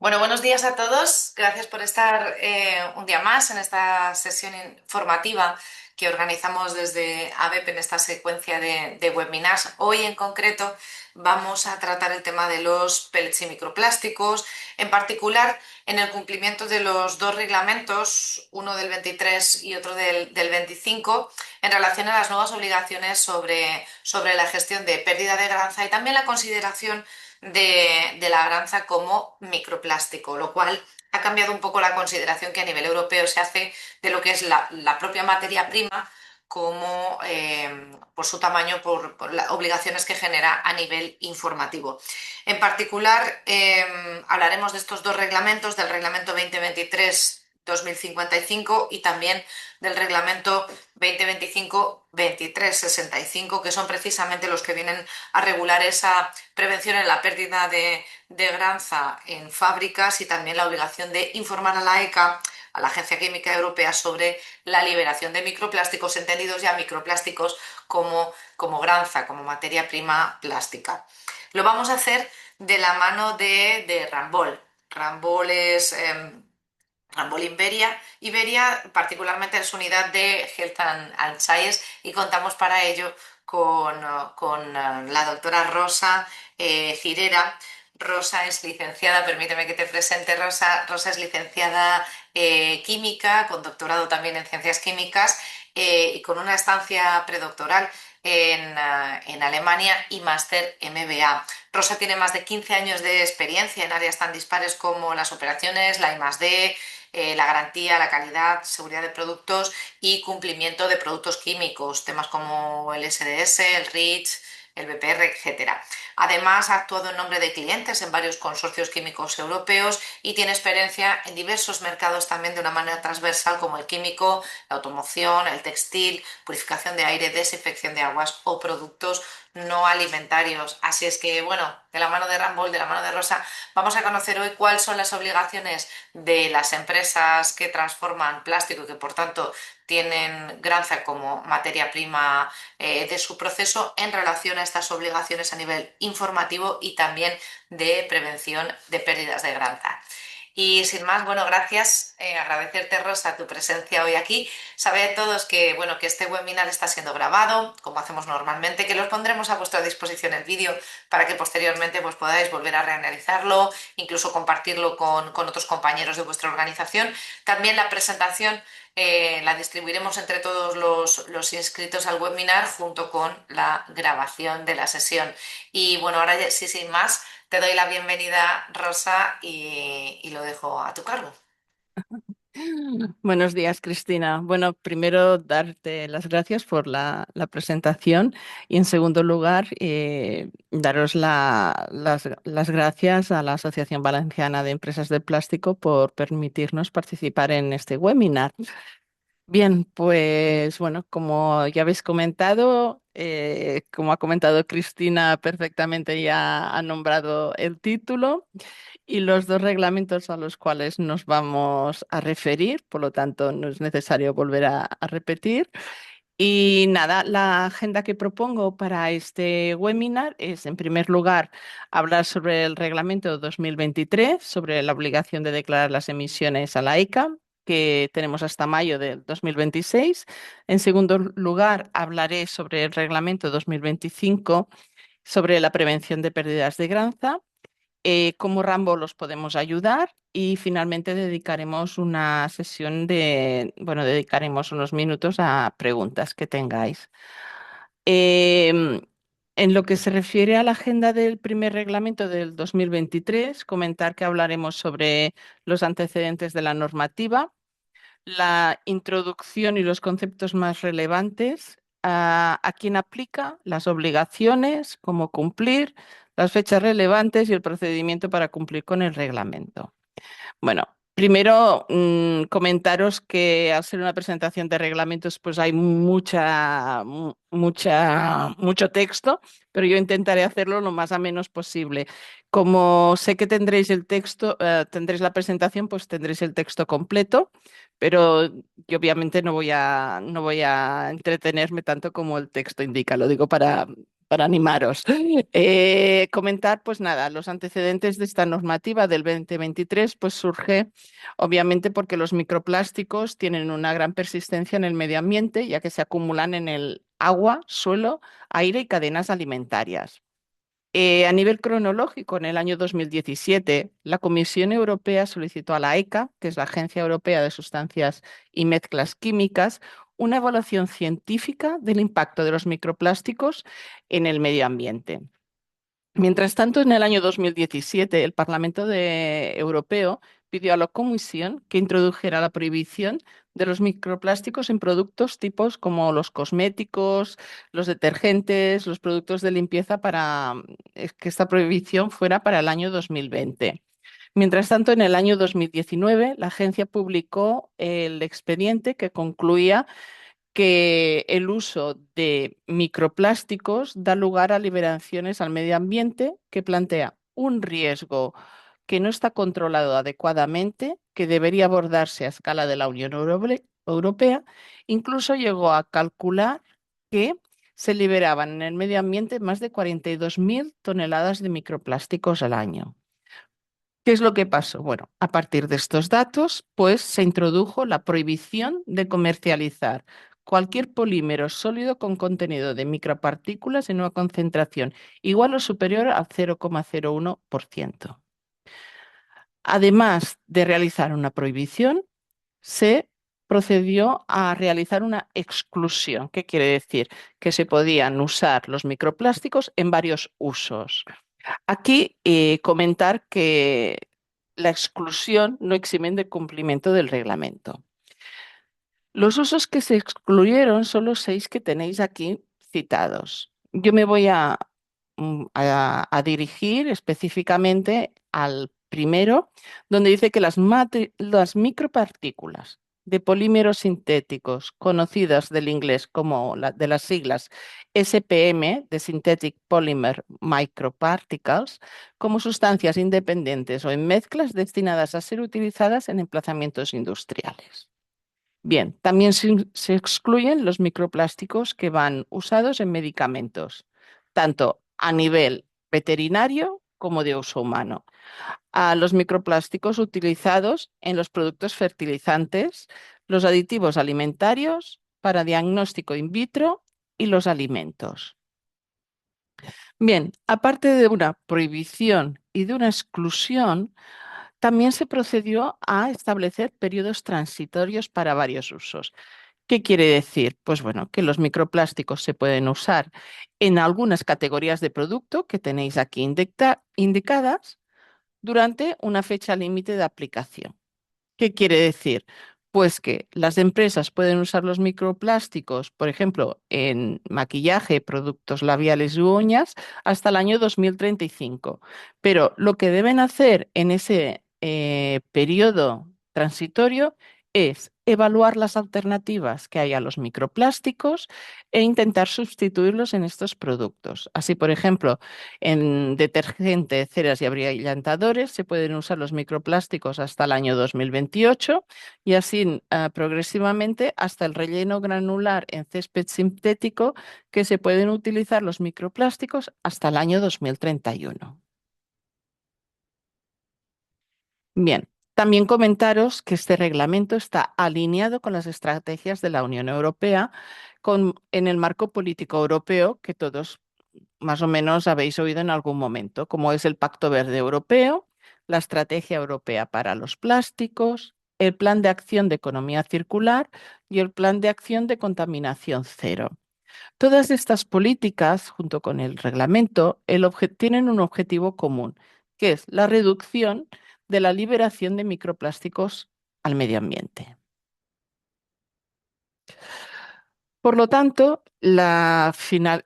Bueno, buenos días a todos. Gracias por estar un día más en esta sesión informativa que organizamos desde ABEP en esta secuencia de webinars. Hoy en concreto vamos a tratar el tema de los pellets y microplásticos, en particular en el cumplimiento de los dos reglamentos, uno del 23 y otro del 25, en relación a las nuevas obligaciones sobre la gestión de pérdida de granza y también la consideración de la granza como microplástico, lo cual ha cambiado un poco la consideración que a nivel europeo se hace de lo que es la propia materia prima como por su tamaño, por las obligaciones que genera a nivel informativo. En particular, hablaremos de estos dos reglamentos, del reglamento 2023-2055 y también del reglamento 2025-2365, que son precisamente los que vienen a regular esa prevención en la pérdida de granza en fábricas y también la obligación de informar a la ECA, a la Agencia Química Europea, sobre la liberación de microplásticos, entendidos ya microplásticos como granza, como materia prima plástica. Lo vamos a hacer de la mano de Rambol. Rambol es Rambol Iberia, particularmente en su unidad de Health and Science, y contamos para ello con la doctora Rosa Cirera. Rosa es licenciada, permíteme que te presente, Rosa. Rosa es licenciada química, con doctorado también en ciencias químicas y con una estancia predoctoral en Alemania y máster MBA. Rosa tiene más de 15 años de experiencia en áreas tan dispares como las operaciones, la I+D, la garantía, la calidad, seguridad de productos y cumplimiento de productos químicos, temas como el SDS, el REACH, el BPR, etcétera. Además, ha actuado en nombre de clientes en varios consorcios químicos europeos y tiene experiencia en diversos mercados también de una manera transversal, como el químico, la automoción, el textil, purificación de aire, desinfección de aguas o productos no alimentarios. Así es que, bueno, de la mano de Rambol, de la mano de Rosa, vamos a conocer hoy cuáles son las obligaciones de las empresas que transforman plástico y que por tanto tienen granza como materia prima de su proceso en relación a estas obligaciones a nivel informativo y también de prevención de pérdidas de granza. Y sin más, bueno, gracias, agradecerte, Rosa, tu presencia hoy aquí. Sabe todos que, bueno, que este webinar está siendo grabado, como hacemos normalmente, que los pondremos a vuestra disposición el vídeo para que posteriormente pues, podáis volver a reanalizarlo, incluso compartirlo con otros compañeros de vuestra organización. También la presentación la distribuiremos entre todos los inscritos al webinar junto con la grabación de la sesión. Y bueno, ahora sí, sin más, te doy la bienvenida, Rosa, y lo dejo a tu cargo. Buenos días, Cristina. Bueno, primero darte las gracias por la presentación y en segundo lugar daros las gracias a la Asociación Valenciana de Empresas de Plástico por permitirnos participar en este webinar. Bien, pues bueno, como ya habéis comentado, como ha comentado Cristina perfectamente, ya ha nombrado el título y los dos reglamentos a los cuales nos vamos a referir, por lo tanto no es necesario volver a repetir. Y nada, la agenda que propongo para este webinar es, en primer lugar, hablar sobre el reglamento 2023, sobre la obligación de declarar las emisiones a la ECA, que tenemos hasta mayo del 2026. En segundo lugar, hablaré sobre el reglamento 2025, sobre la prevención de pérdidas de granza, cómo Rambo los podemos ayudar y finalmente dedicaremos una sesión bueno, dedicaremos unos minutos a preguntas que tengáis. Em, en lo que se refiere a la agenda del primer reglamento del 2023, comentar que hablaremos sobre los antecedentes de la normativa, la introducción y los conceptos más relevantes, a quién aplica, las obligaciones, cómo cumplir, las fechas relevantes y el procedimiento para cumplir con el reglamento. Bueno, primero comentaros que al ser una presentación de reglamentos, pues hay mucho texto, pero yo intentaré hacerlo lo más menos posible. Como sé que tendréis el texto, tendréis la presentación, pues tendréis el texto completo, pero yo obviamente no voy a entretenerme tanto como el texto indica. Lo digo para animaros. Comentar, pues nada, los antecedentes de esta normativa del 2023, pues surge obviamente porque los microplásticos tienen una gran persistencia en el medio ambiente, ya que se acumulan en el agua, suelo, aire y cadenas alimentarias. A nivel cronológico, en el año 2017, la Comisión Europea solicitó a la ECA, que es la Agencia Europea de Sustancias y Mezclas Químicas, una evaluación científica del impacto de los microplásticos en el medio ambiente. Mientras tanto, en el año 2017, el Europeo pidió a la Comisión que introdujera la prohibición de los microplásticos en productos tipos como los cosméticos, los detergentes, los productos de limpieza para que esta prohibición fuera para el año 2020. Mientras tanto, en el año 2019, la agencia publicó el expediente que concluía que el uso de microplásticos da lugar a liberaciones al medio ambiente que plantea un riesgo que no está controlado adecuadamente, que debería abordarse a escala de la Europea. Incluso llegó a calcular que se liberaban en el medio ambiente más de 42.000 toneladas de microplásticos al año. ¿Qué es lo que pasó? Bueno, a partir de estos datos, pues se introdujo la prohibición de comercializar cualquier polímero sólido con contenido de micropartículas en una concentración igual o superior al 0,01%. Además de realizar una prohibición, se procedió a realizar una exclusión. ¿Qué quiere decir? Que se podían usar los microplásticos en varios usos. Aquí comentar que la exclusión no eximen de cumplimiento del reglamento. Los usos que se excluyeron son los 6 que tenéis aquí citados. Yo me voy a dirigir específicamente al primero, donde dice que las micropartículas de polímeros sintéticos, conocidas del inglés como de las siglas SPM, de Synthetic Polymer Microparticles, como sustancias independientes o en mezclas destinadas a ser utilizadas en emplazamientos industriales. Bien, también se excluyen los microplásticos que van usados en medicamentos, tanto a nivel veterinario como de uso humano. A los microplásticos utilizados en los productos fertilizantes, los aditivos alimentarios para diagnóstico in vitro y los alimentos. Bien, aparte de una prohibición y de una exclusión, también se procedió a establecer periodos transitorios para varios usos. ¿Qué quiere decir? Pues bueno, que los microplásticos se pueden usar en algunas categorías de producto que tenéis aquí indicadas durante una fecha límite de aplicación. ¿Qué quiere decir? Pues que las empresas pueden usar los microplásticos, por ejemplo, en maquillaje, productos labiales u uñas, hasta el año 2035. Pero lo que deben hacer en ese periodo transitorio es evaluar las alternativas que hay a los microplásticos e intentar sustituirlos en estos productos. Así, por ejemplo, en detergente, ceras y abrillantadores se pueden usar los microplásticos hasta el año 2028 y así progresivamente hasta el relleno granular en césped sintético que se pueden utilizar los microplásticos hasta el año 2031. Bien, también comentaros que este reglamento está alineado con las estrategias de la Unión Europea en el marco político europeo que todos más o menos habéis oído en algún momento, como es el Pacto Verde Europeo, la Estrategia Europea para los Plásticos, el Plan de Acción de Economía Circular y el Plan de Acción de Contaminación Cero. Todas estas políticas, junto con el reglamento, tienen un objetivo común, que es la reducción de la liberación de microplásticos al medio ambiente. Por lo tanto,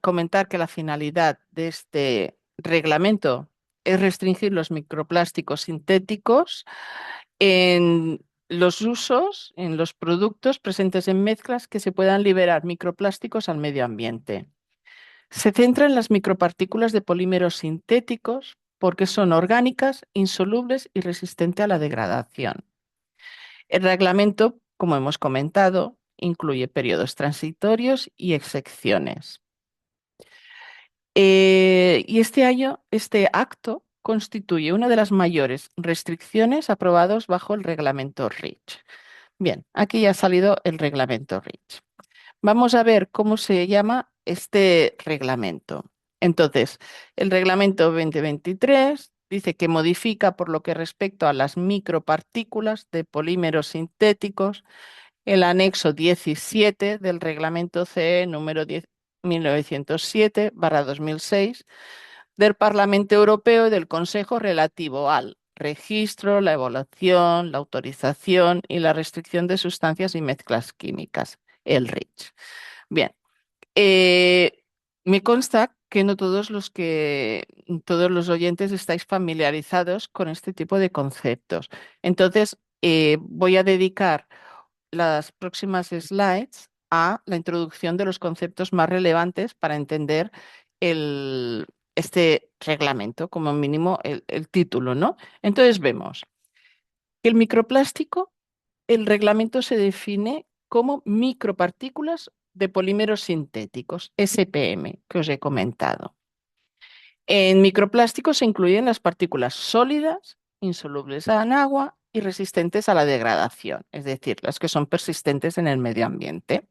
comentar que la finalidad de este reglamento es restringir los microplásticos sintéticos en los usos, en los productos presentes en mezclas que se puedan liberar microplásticos al medio ambiente. Se centra en las micropartículas de polímeros sintéticos porque son orgánicas, insolubles y resistentes a la degradación. El reglamento, como hemos comentado, incluye periodos transitorios y excepciones. Y este acto constituye una de las mayores restricciones aprobadas bajo el reglamento REACH. Bien, aquí ya ha salido el reglamento REACH. Vamos a ver cómo se llama este reglamento. Entonces, el reglamento 2023 dice que modifica por lo que respecta a las micropartículas de polímeros sintéticos el anexo 17 del reglamento CE número 10 1907/2006 del Parlamento Europeo y del Consejo relativo al registro, la evaluación, la autorización y la restricción de sustancias y mezclas químicas, el REACH. Bien, eh, me consta que no todos los oyentes estáis familiarizados con este tipo de conceptos. Entonces, voy a dedicar las próximas slides a la introducción de los conceptos más relevantes para entender el, este reglamento, como mínimo el título, ¿no? Entonces vemos que el microplástico, el reglamento se define como micropartículas de polímeros sintéticos, SPM, que os he comentado. En microplásticos se incluyen las partículas sólidas, insolubles en agua y resistentes a la degradación, es decir, las que son persistentes en el medio ambiente.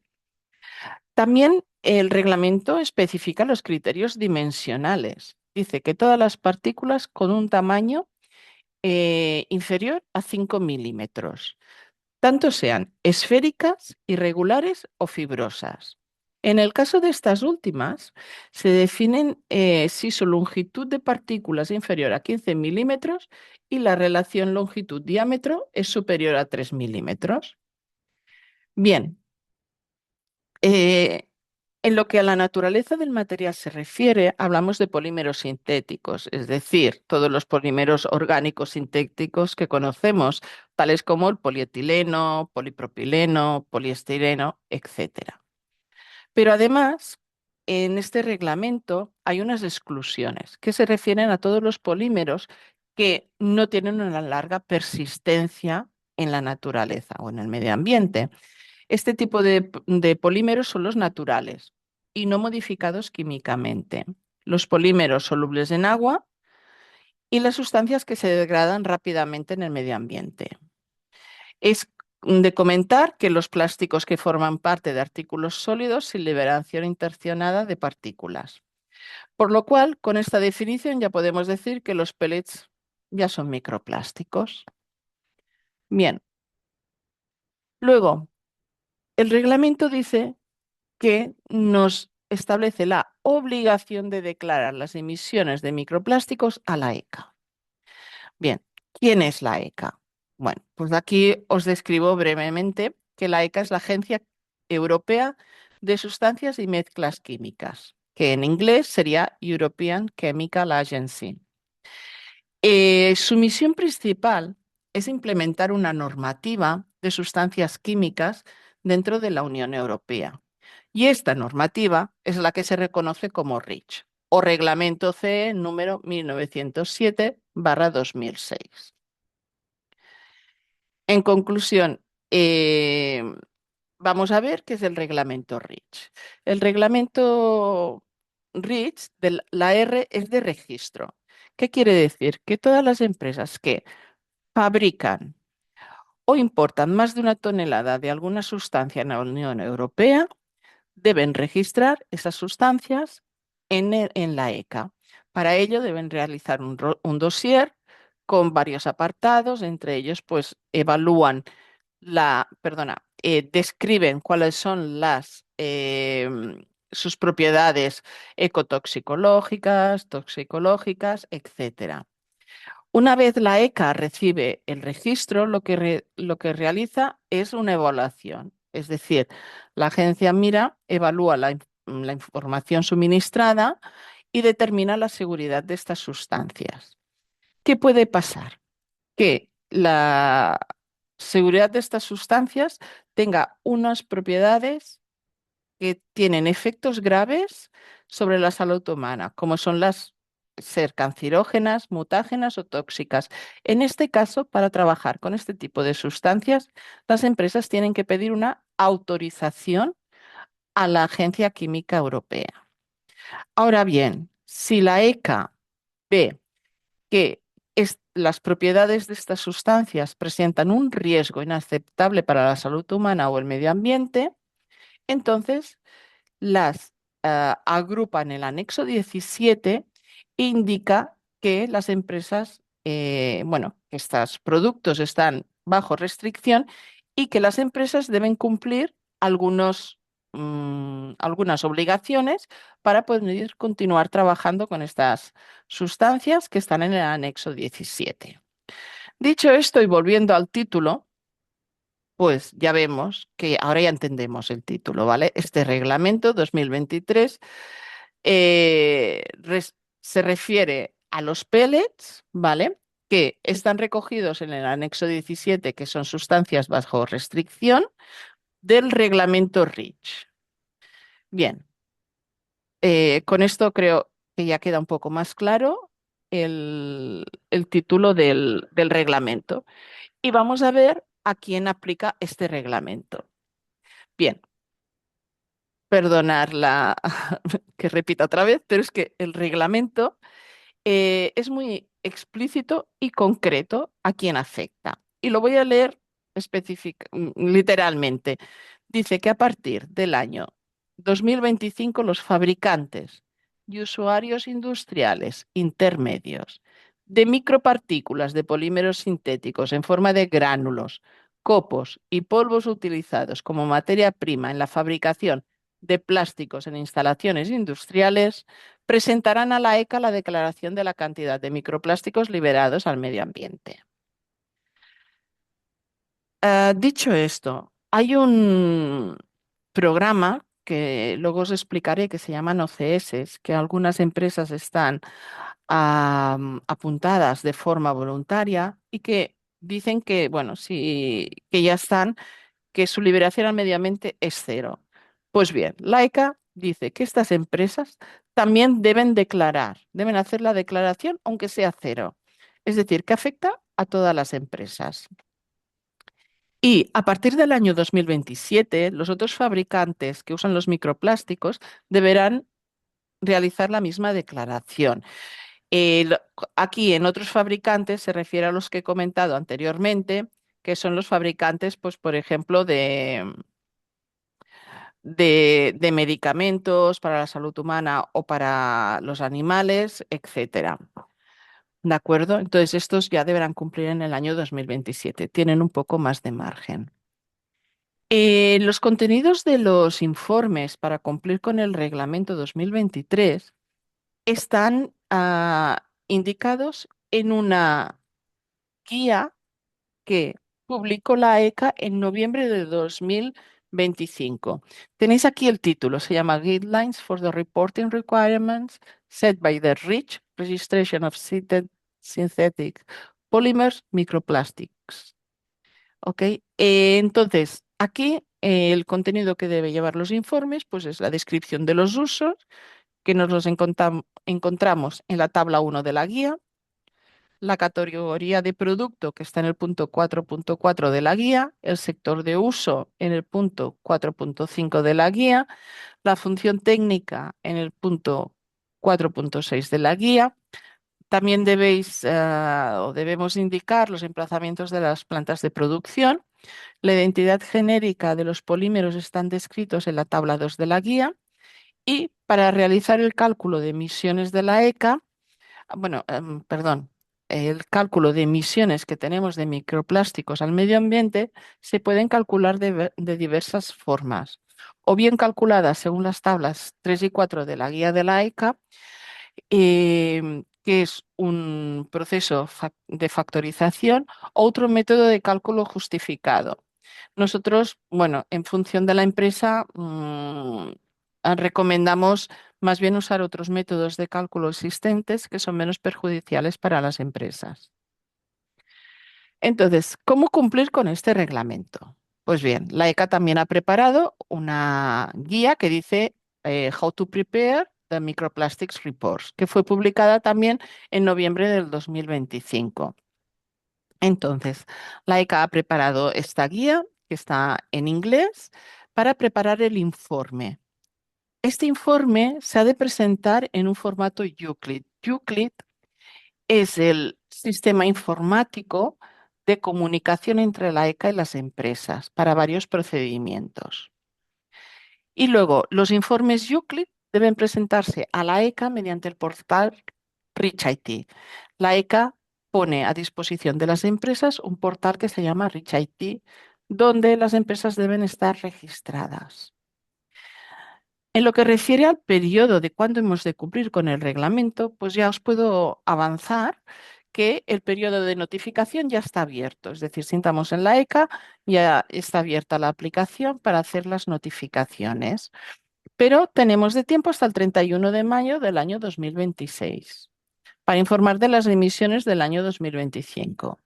También el reglamento especifica los criterios dimensionales. Dice que todas las partículas con un tamaño inferior a 5 milímetros, tanto sean esféricas, irregulares o fibrosas. En el caso de estas últimas, se definen si su longitud de partículas es inferior a 15 milímetros y la relación longitud-diámetro es superior a 3 milímetros. Bien, eh, en lo que a la naturaleza del material se refiere, hablamos de polímeros sintéticos, es decir, todos los polímeros orgánicos sintéticos que conocemos, tales como el polietileno, polipropileno, poliestireno, etcétera. Pero además, en este reglamento hay unas exclusiones que se refieren a todos los polímeros que no tienen una larga persistencia en la naturaleza o en el medio ambiente. Este tipo de polímeros son los naturales y no modificados químicamente. Los polímeros solubles en agua y las sustancias que se degradan rápidamente en el medio ambiente. Es de comentar que los plásticos que forman parte de artículos sólidos sin liberación intencionada de partículas. Por lo cual, con esta definición ya podemos decir que los pellets ya son microplásticos. Bien, luego, el reglamento dice que nos establece la obligación de declarar las emisiones de microplásticos a la ECA. Bien, ¿quién es la ECA? Bueno, pues aquí os describo brevemente que la ECA es la Agencia Europea de Sustancias y Mezclas Químicas, que en inglés sería European Chemical Agency. Su misión principal es implementar una normativa de sustancias químicas dentro de la Unión Europea. Y esta normativa es la que se reconoce como REACH o Reglamento CE número 1907/2006. En conclusión, vamos a ver qué es el reglamento REACH. El reglamento REACH, la R es de registro. ¿Qué quiere decir? Que todas las empresas que fabrican o importan más de una tonelada de alguna sustancia en la Unión Europea deben registrar esas sustancias en la ECA. Para ello deben realizar un dossier con varios apartados, entre ellos pues evalúan describen cuáles son sus propiedades ecotoxicológicas, toxicológicas, etcétera. Una vez la ECA recibe el registro, lo que realiza es una evaluación. Es decir, la agencia mira, evalúa la información suministrada y determina la seguridad de estas sustancias. ¿Qué puede pasar? Que la seguridad de estas sustancias tenga unas propiedades que tienen efectos graves sobre la salud humana, como son las ser cancerógenas, mutágenas o tóxicas. En este caso, para trabajar con este tipo de sustancias, las empresas tienen que pedir una autorización a la Agencia Química Europea. Ahora bien, Si la ECA ve que las propiedades de estas sustancias presentan un riesgo inaceptable para la salud humana o el medio ambiente, entonces las agrupa en el anexo 17 e indica que las empresas, bueno, que estos productos están bajo restricción y que las empresas deben cumplir algunas obligaciones para poder continuar trabajando con estas sustancias que están en el anexo 17. Dicho esto y volviendo al título, pues ya vemos que ahora ya entendemos el título, ¿vale? Este reglamento 2023 se refiere a los pellets, ¿vale? Que están recogidos en el anexo 17, que son sustancias bajo restricción del reglamento REACH. Bien, con esto creo que ya queda un poco más claro el título del reglamento. Y vamos a ver a quién aplica este reglamento. Bien, perdonar la que repita otra vez, pero es que el reglamento es muy explícito y concreto a quién afecta. Y lo voy a leer literalmente. Dice que a partir del año 2025 los fabricantes y usuarios industriales intermedios de micropartículas de polímeros sintéticos en forma de gránulos, copos y polvos utilizados como materia prima en la fabricación de plásticos en instalaciones industriales presentarán a la ECA la declaración de la cantidad de microplásticos liberados al medio ambiente. Dicho esto, hay un programa que luego os explicaré que se llaman OCS, que algunas empresas están apuntadas de forma voluntaria y que dicen que, bueno, sí, que ya están, que su liberación al medio ambiente es cero. Pues bien, Laika dice que estas empresas también deben declarar, deben hacer la declaración aunque sea cero. Es decir, que afecta a todas las empresas. Y a partir del año 2027, los otros fabricantes que usan los microplásticos deberán realizar la misma declaración. El- Aquí en otros fabricantes se refiere a los que he comentado anteriormente, que son los fabricantes, pues, por ejemplo, de medicamentos para la salud humana o para los animales, etcétera. ¿De acuerdo? Entonces, estos ya deberán cumplir en el año 2027. Tienen un poco más de margen. Los contenidos de los informes para cumplir con el reglamento 2023 están indicados en una guía que publicó la ECA en noviembre de 2025. Tenéis aquí el título, se llama Guidelines for the Reporting Requirements Set by the REACH Registration of Synthetic Polymers Microplastics. ¿Ok? Entonces, aquí el contenido que debe llevar los informes, pues es la descripción de los usos, que nos los encontramos en la tabla 1 de la guía, la categoría de producto que está en el punto 4.4 de la guía, el sector de uso en el punto 4.5 de la guía, la función técnica en el punto 4.6 de la guía. También o debemos indicar los emplazamientos de las plantas de producción. La identidad genérica de los polímeros están descritos en la tabla 2 de la guía. Y para realizar el cálculo de emisiones de la ECA, perdón, el cálculo de emisiones que tenemos de microplásticos al medio ambiente se pueden calcular de diversas formas, o bien calculadas según las tablas 3 y 4 de la guía de la ECA, que es un proceso de factorización, o otro método de cálculo justificado. Nosotros, bueno, en función de la empresa, recomendamos más bien usar otros métodos de cálculo existentes que son menos perjudiciales para las empresas. Entonces, ¿cómo cumplir con este reglamento? Pues bien, la ECA también ha preparado una guía que dice How to Prepare the Microplastics Reports, que fue publicada también en noviembre del 2025. Entonces, la ECA ha preparado esta guía, que está en inglés, para preparar el informe. este informe se ha de presentar en un formato Euclid. Euclid es el sistema informático de comunicación entre la ECA y las empresas para varios procedimientos. Y luego, los informes Euclid deben presentarse a la ECA mediante el portal Rich IT. La ECA pone a disposición de las empresas un portal que se llama Rich IT, donde las empresas deben estar registradas. En lo que refiere al periodo de cuándo hemos de cumplir con el reglamento, pues ya os puedo avanzar que el periodo de notificación ya está abierto. Es decir, si entramos en la ECA, ya está abierta la aplicación para hacer las notificaciones. Pero tenemos de tiempo hasta el 31 de mayo del año 2026 para informar de las emisiones del año 2025.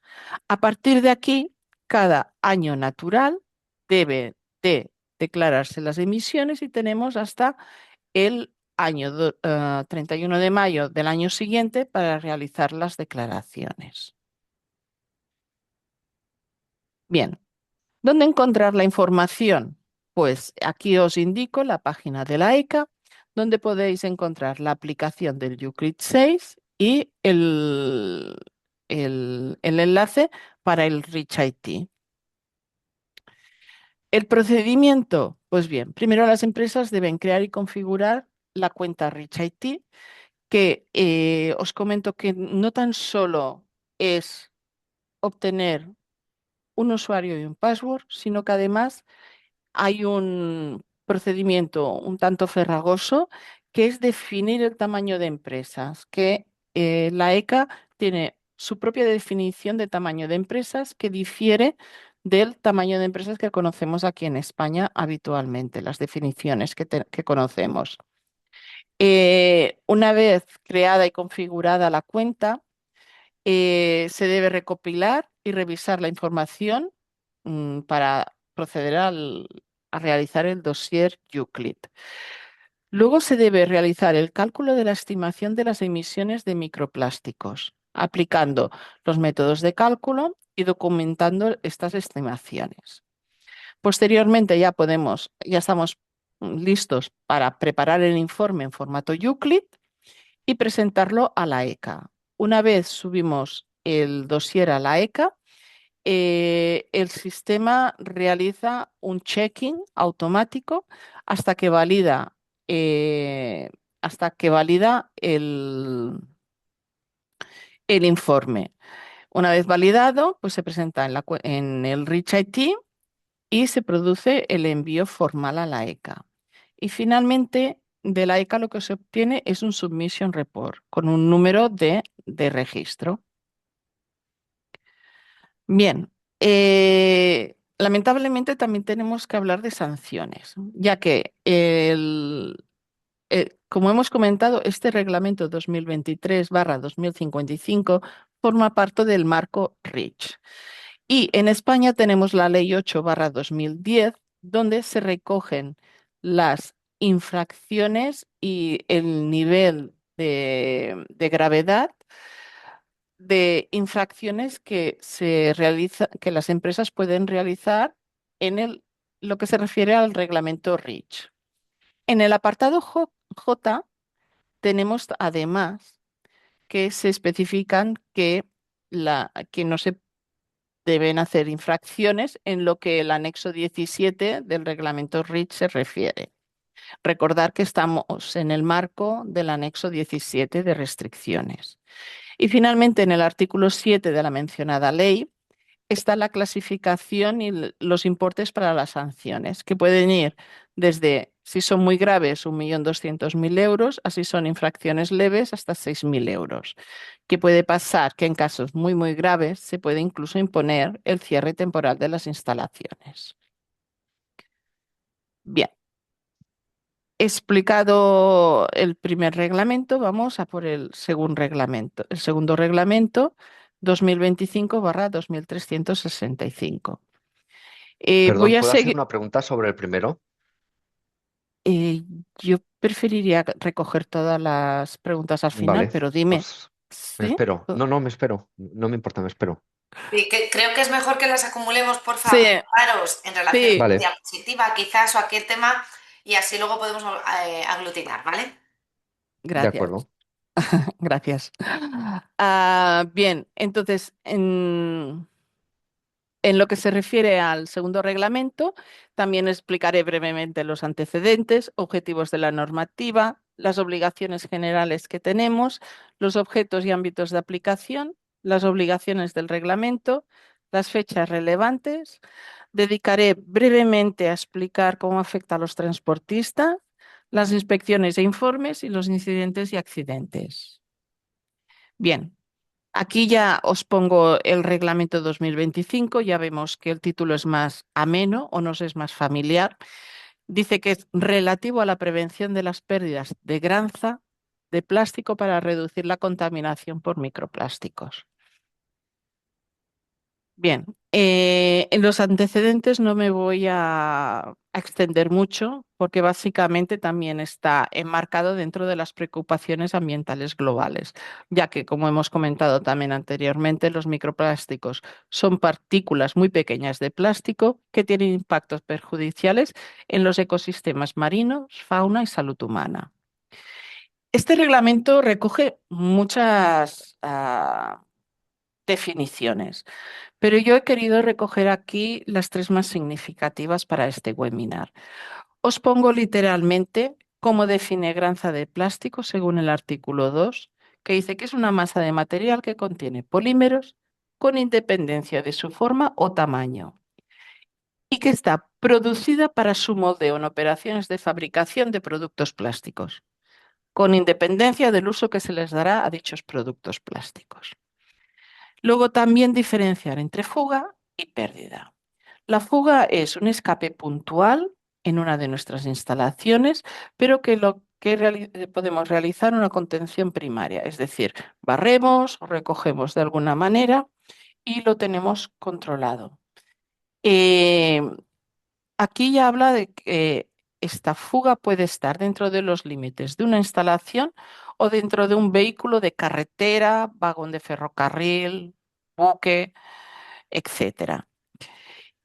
A partir de aquí, cada año natural debe de declararse las emisiones y tenemos hasta el año 31 de mayo del año siguiente para realizar las declaraciones. Bien, ¿dónde encontrar la información? Pues aquí os indico la página de la ECA, donde podéis encontrar la aplicación del Euclid 6 y el enlace para el Rich IT. El procedimiento, pues bien, primero las empresas deben crear y configurar la cuenta Rich IT, que os comento que no tan solo es obtener un usuario y un password, sino que además hay un procedimiento un tanto farragoso que es definir el tamaño de empresas, que la ECA tiene su propia definición de tamaño de empresas que difiere del tamaño de empresas que conocemos aquí en España habitualmente, las definiciones que conocemos. Una vez creada y configurada la cuenta, se debe recopilar y revisar la información para proceder a realizar el dossier Euclid. Luego se debe realizar el cálculo de la estimación de las emisiones de microplásticos, aplicando los métodos de cálculo y documentando estas estimaciones. Posteriormente ya estamos listos para preparar el informe en formato Euclid y presentarlo a la ECA. Una vez subimos el dossier a la ECA, el sistema realiza un checking automático hasta que valida, eh, el informe. Una vez validado, pues se presenta en el Rich IT y se produce el envío formal a la ECA. Y finalmente, de la ECA lo que se obtiene es un Submission Report con un número de registro. Bien, lamentablemente también tenemos que hablar de sanciones, ya que como hemos comentado, este reglamento 2023/2055 forma parte del marco REACH. Y en España tenemos la Ley 8/2010, donde se recogen las infracciones y el nivel de gravedad de infracciones que las empresas pueden realizar lo que se refiere al reglamento REACH. En el apartado J tenemos además que se especifican que no se deben hacer infracciones en lo que el anexo 17 del reglamento REACH se refiere. Recordar que estamos en el marco del anexo 17 de restricciones. Y finalmente, en el artículo 7 de la mencionada ley, está la clasificación y los importes para las sanciones, que pueden ir desde, si son muy graves, 1.200.000 euros, así son infracciones leves, hasta 6.000 euros. Que puede pasar que en casos muy, muy graves se puede incluso imponer el cierre temporal de las instalaciones. Bien, explicado el primer reglamento, vamos a por el segundo reglamento 2025/2365. Voy Perdón, a ¿puedo hacer seguir. una pregunta sobre el primero? eh, yo preferiría recoger todas las preguntas al final, Vale, pero dime. pues me ¿Sí? espero. No, no, me espero. No me importa, me espero. Sí, creo que es mejor que las acumulemos, porfa, Sí, apuntaros en relación a sí, la Vale, diapositiva, quizás, o aquel tema, y así luego podemos aglutinar, ¿vale? De Gracias, acuerdo. gracias. Bien, entonces, en lo que se refiere al segundo reglamento, también explicaré brevemente los antecedentes, objetivos de la normativa, las obligaciones generales que tenemos, los objetos y ámbitos de aplicación, las obligaciones del reglamento, las fechas relevantes. Dedicaré brevemente a explicar cómo afecta a los transportistas, las inspecciones e informes y los incidentes y accidentes. Bien, aquí ya os pongo el reglamento 2025, ya vemos que el título es más ameno o nos es más familiar. Dice que es relativo a la prevención de las pérdidas de granza de plástico para reducir la contaminación por microplásticos. Bien, en los antecedentes no me voy a extender mucho porque básicamente también está enmarcado dentro de las preocupaciones ambientales globales, ya que, como hemos comentado también anteriormente, los microplásticos son partículas muy pequeñas de plástico que tienen impactos perjudiciales en los ecosistemas marinos, fauna y salud humana. Este reglamento recoge muchas definiciones. Pero yo he querido recoger aquí las tres más significativas para este webinar. Os pongo literalmente cómo define granza de plástico según el artículo 2, que dice que es una masa de material que contiene polímeros con independencia de su forma o tamaño y que está producida para su moldeo en operaciones de fabricación de productos plásticos, con independencia del uso que se les dará a dichos productos plásticos. Luego también diferenciar entre fuga y pérdida. La fuga es un escape puntual en una de nuestras instalaciones, pero que lo que podemos realizar una contención primaria, es decir, barremos o recogemos de alguna manera y lo tenemos controlado. Eh, Aquí ya habla de que esta fuga puede estar dentro de los límites de una instalación o dentro de un vehículo de carretera, vagón de ferrocarril, buque, etcétera.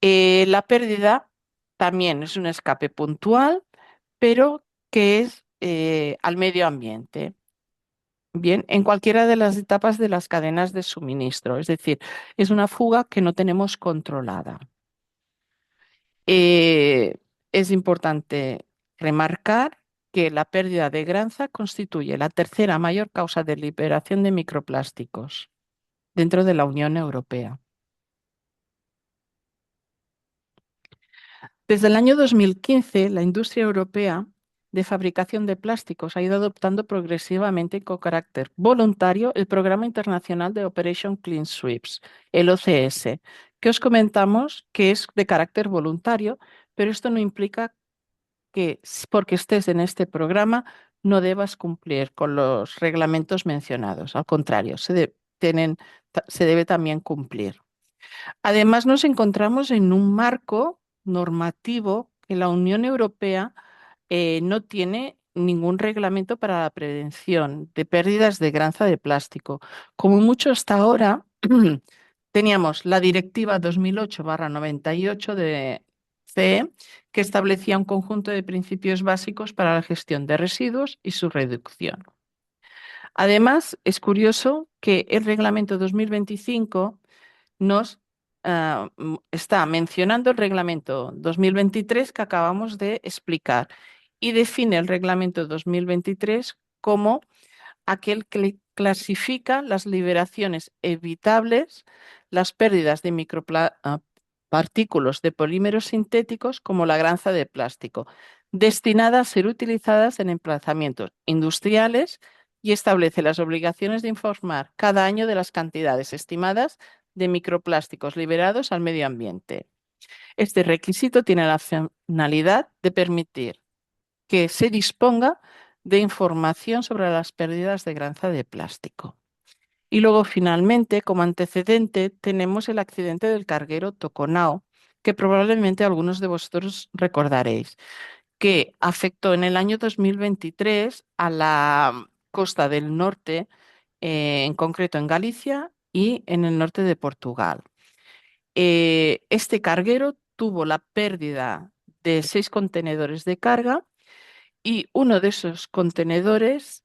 La pérdida también es un escape puntual, pero que es al medio ambiente. Bien, en cualquiera de las etapas de las cadenas de suministro, es decir, es una fuga que no tenemos controlada. Eh, es importante remarcar que la pérdida de granza constituye la tercera mayor causa de liberación de microplásticos dentro de la Unión Europea. Desde el año 2015, la industria europea de fabricación de plásticos ha ido adoptando progresivamente con carácter voluntario el Programa Internacional de Operation Clean Sweeps, el OCS, que os comentamos que es de carácter voluntario, pero esto no implica que porque estés en este programa no debas cumplir con los reglamentos mencionados. Al contrario, se debe también cumplir. Además, nos encontramos en un marco normativo que la Unión Europea no tiene ningún reglamento para la prevención de pérdidas de granza de plástico. Como mucho hasta ahora, teníamos la Directiva 2008/98 de CE, que establecía un conjunto de principios básicos para la gestión de residuos y su reducción. Además, es curioso que el reglamento 2025 nos está mencionando el reglamento 2023 que acabamos de explicar y define el reglamento 2023 como aquel que clasifica las liberaciones evitables, las pérdidas de micropartículos de polímeros sintéticos como la granza de plástico, destinadas a ser utilizadas en emplazamientos industriales y establece las obligaciones de informar cada año de las cantidades estimadas de microplásticos liberados al medio ambiente. Este requisito tiene la finalidad de permitir que se disponga de información sobre las pérdidas de granza de plástico. Y luego, finalmente, como antecedente, tenemos el accidente del carguero Toconao, que probablemente algunos de vosotros recordaréis, que afectó en el año 2023 a la costa del norte, en concreto en Galicia y en el norte de Portugal. Este carguero tuvo la pérdida de 6 contenedores de carga y uno de esos contenedores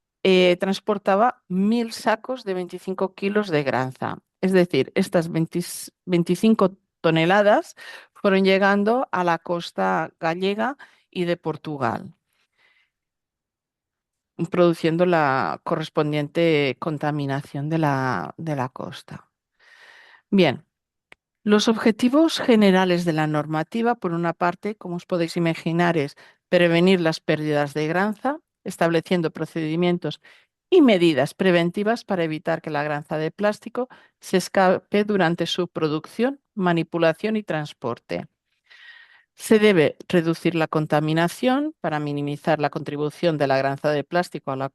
transportaba 1.000 sacos de 25 kilos de granza. Es decir, estas 25 toneladas fueron llegando a la costa gallega y de Portugal, produciendo la correspondiente contaminación de la costa. Bien, los objetivos generales de la normativa, por una parte, como os podéis imaginar, es prevenir las pérdidas de granza, estableciendo procedimientos y medidas preventivas para evitar que la granza de plástico se escape durante su producción, manipulación y transporte. Se debe reducir la contaminación para minimizar la contribución de la granza de plástico a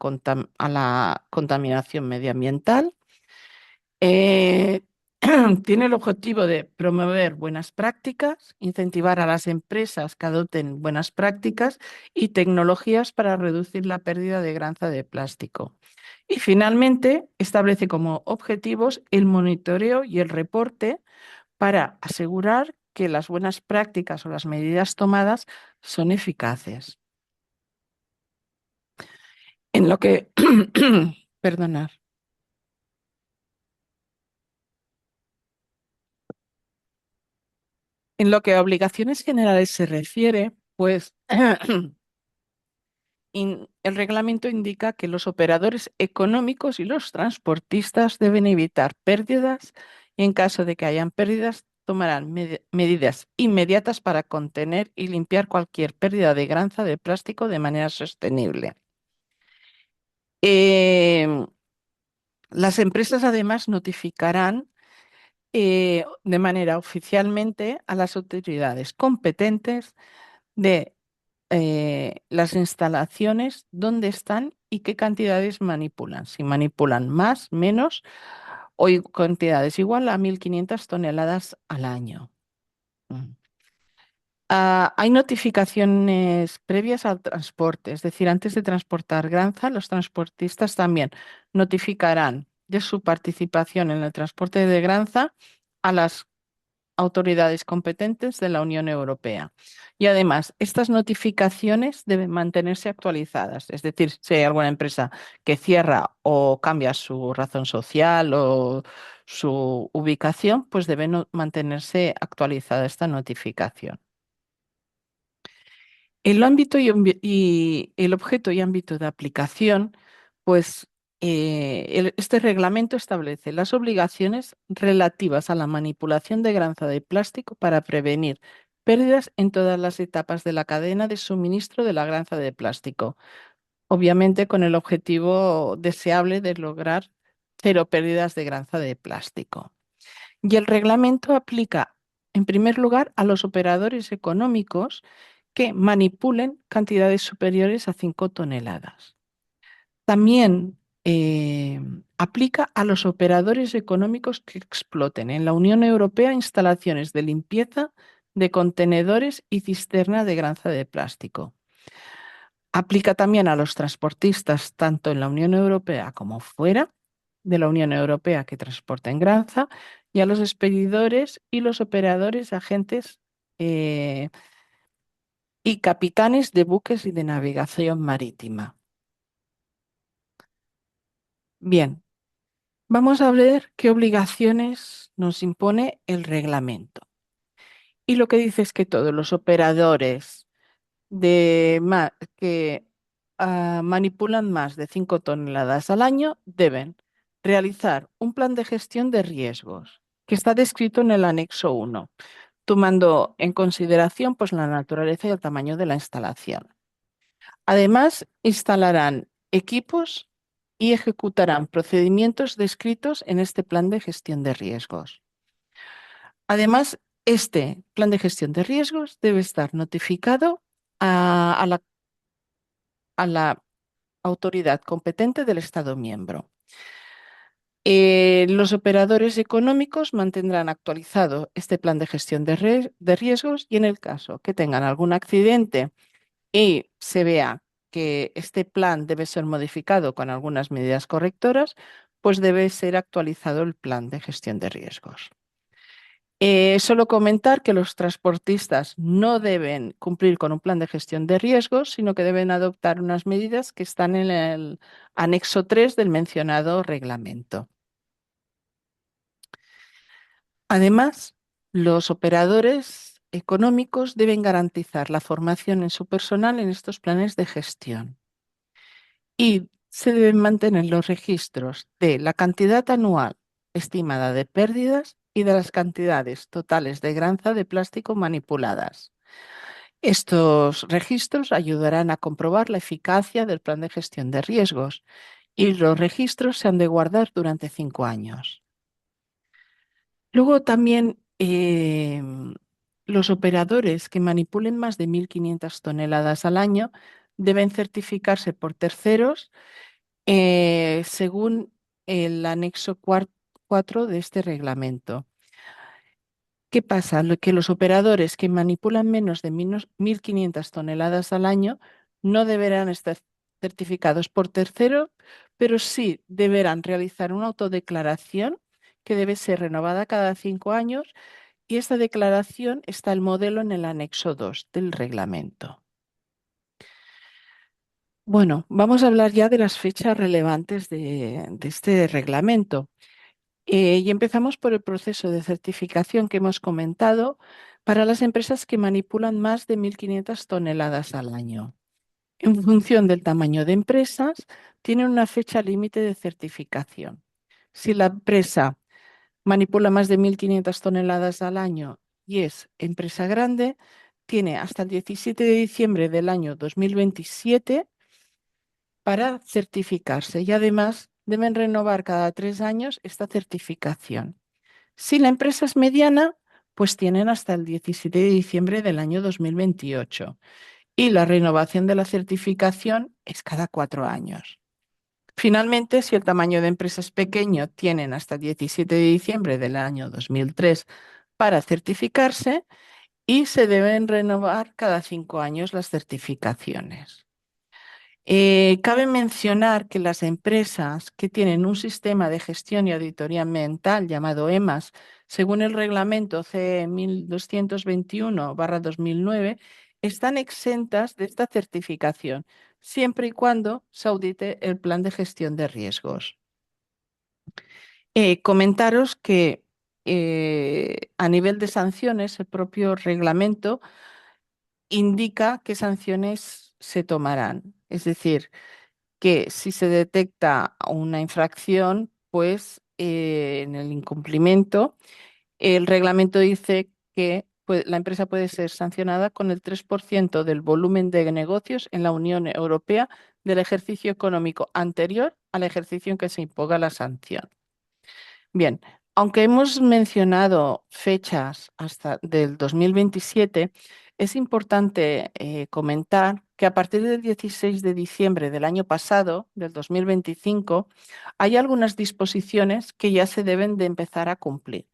a la contaminación medioambiental. Eh, Tiene el objetivo de promover buenas prácticas, incentivar a las empresas que adopten buenas prácticas y tecnologías para reducir la pérdida de granza de plástico. Y finalmente, establece como objetivos el monitoreo y el reporte para asegurar que las buenas prácticas o las medidas tomadas son eficaces. En lo que, perdonad. En lo que a obligaciones generales se refiere, pues el reglamento indica que los operadores económicos y los transportistas deben evitar pérdidas y en caso de que hayan pérdidas, tomarán medidas inmediatas para contener y limpiar cualquier pérdida de granza de plástico de manera sostenible. Em, las empresas además notificarán de manera oficialmente a las autoridades competentes de las instalaciones, dónde están y qué cantidades manipulan. Si manipulan más, menos o cantidades igual a 1.500 toneladas al año. Mm. Hay notificaciones previas al transporte, es decir, antes de transportar granza, los transportistas también notificarán de su participación en el transporte de granza a las autoridades competentes de la Unión Europea. Y además, estas notificaciones deben mantenerse actualizadas. Es decir, si hay alguna empresa que cierra o cambia su razón social o su ubicación, pues debe mantenerse actualizada esta notificación. El ámbito y el objeto y ámbito de aplicación, pues este reglamento establece las obligaciones relativas a la manipulación de granza de plástico para prevenir pérdidas en todas las etapas de la cadena de suministro de la granza de plástico, obviamente con el objetivo deseable de lograr cero pérdidas de granza de plástico. Y el reglamento aplica, en primer lugar, a los operadores económicos que manipulen cantidades superiores a 5 toneladas. También aplica a los operadores económicos que exploten en la Unión Europea instalaciones de limpieza de contenedores y cisterna de granza de plástico. Aplica también a los transportistas, tanto en la Unión Europea como fuera de la Unión Europea que transporten granza, y a los expedidores y los operadores, agentes y capitanes de buques y de navegación marítima. Bien, vamos a ver qué obligaciones nos impone el reglamento. Y lo que dice es que todos los operadores que manipulan más de 5 toneladas al año deben realizar un plan de gestión de riesgos que está descrito en el anexo 1, tomando en consideración pues, la naturaleza y el tamaño de la instalación. Además, instalarán equipos y ejecutarán procedimientos descritos en este plan de gestión de riesgos. Además, este plan de gestión de riesgos debe estar notificado a la autoridad competente del Estado miembro. Los operadores económicos mantendrán actualizado este plan de gestión de riesgos y en el caso que tengan algún accidente y se vea que este plan debe ser modificado con algunas medidas correctoras, pues debe ser actualizado el plan de gestión de riesgos. Solo comentar que los transportistas no deben cumplir con un plan de gestión de riesgos, sino que deben adoptar unas medidas que están en el anexo 3 del mencionado reglamento. Además, los operadores económicos deben garantizar la formación en su personal en estos planes de gestión y se deben mantener los registros de la cantidad anual estimada de pérdidas y de las cantidades totales de granza de plástico manipuladas. Estos registros ayudarán a comprobar la eficacia del plan de gestión de riesgos y los registros se han de guardar durante 5 años. Luego también los operadores que manipulen más de 1.500 toneladas al año deben certificarse por terceros según el anexo 4 de este reglamento. ¿Qué pasa? Que los operadores que manipulan menos de 1.500 toneladas al año no deberán estar certificados por tercero, pero sí deberán realizar una autodeclaración que debe ser renovada cada 5 años y esta declaración está el modelo en el anexo 2 del reglamento. Bueno, vamos a hablar ya de las fechas relevantes de este reglamento. Y empezamos por el proceso de certificación que hemos comentado para las empresas que manipulan más de 1.500 toneladas al año. En función del tamaño de empresas, tienen una fecha límite de certificación. Si la empresa manipula más de 1.500 toneladas al año y es empresa grande, tiene hasta el 17 de diciembre del año 2027 para certificarse y además deben renovar cada 3 años esta certificación. Si la empresa es mediana, pues tienen hasta el 17 de diciembre del año 2028 y la renovación de la certificación es cada 4 años. Finalmente, si el tamaño de empresa es pequeño, tienen hasta el 17 de diciembre del año 2003 para certificarse y se deben renovar cada 5 años las certificaciones. Cabe mencionar que las empresas que tienen un sistema de gestión y auditoría ambiental llamado EMAS, según el reglamento CE 1221/2009, están exentas de esta certificación, siempre y cuando se audite el plan de gestión de riesgos. Comentaros que a nivel de sanciones, el propio reglamento indica qué sanciones se tomarán. Es decir, que si se detecta una infracción, pues en el incumplimiento, el reglamento dice que la empresa puede ser sancionada con el 3% del volumen de negocios en la Unión Europea del ejercicio económico anterior al ejercicio en que se imponga la sanción. Bien, aunque hemos mencionado fechas hasta del 2027, es importante comentar que a partir del 16 de diciembre del año pasado, del 2025, hay algunas disposiciones que ya se deben de empezar a cumplir.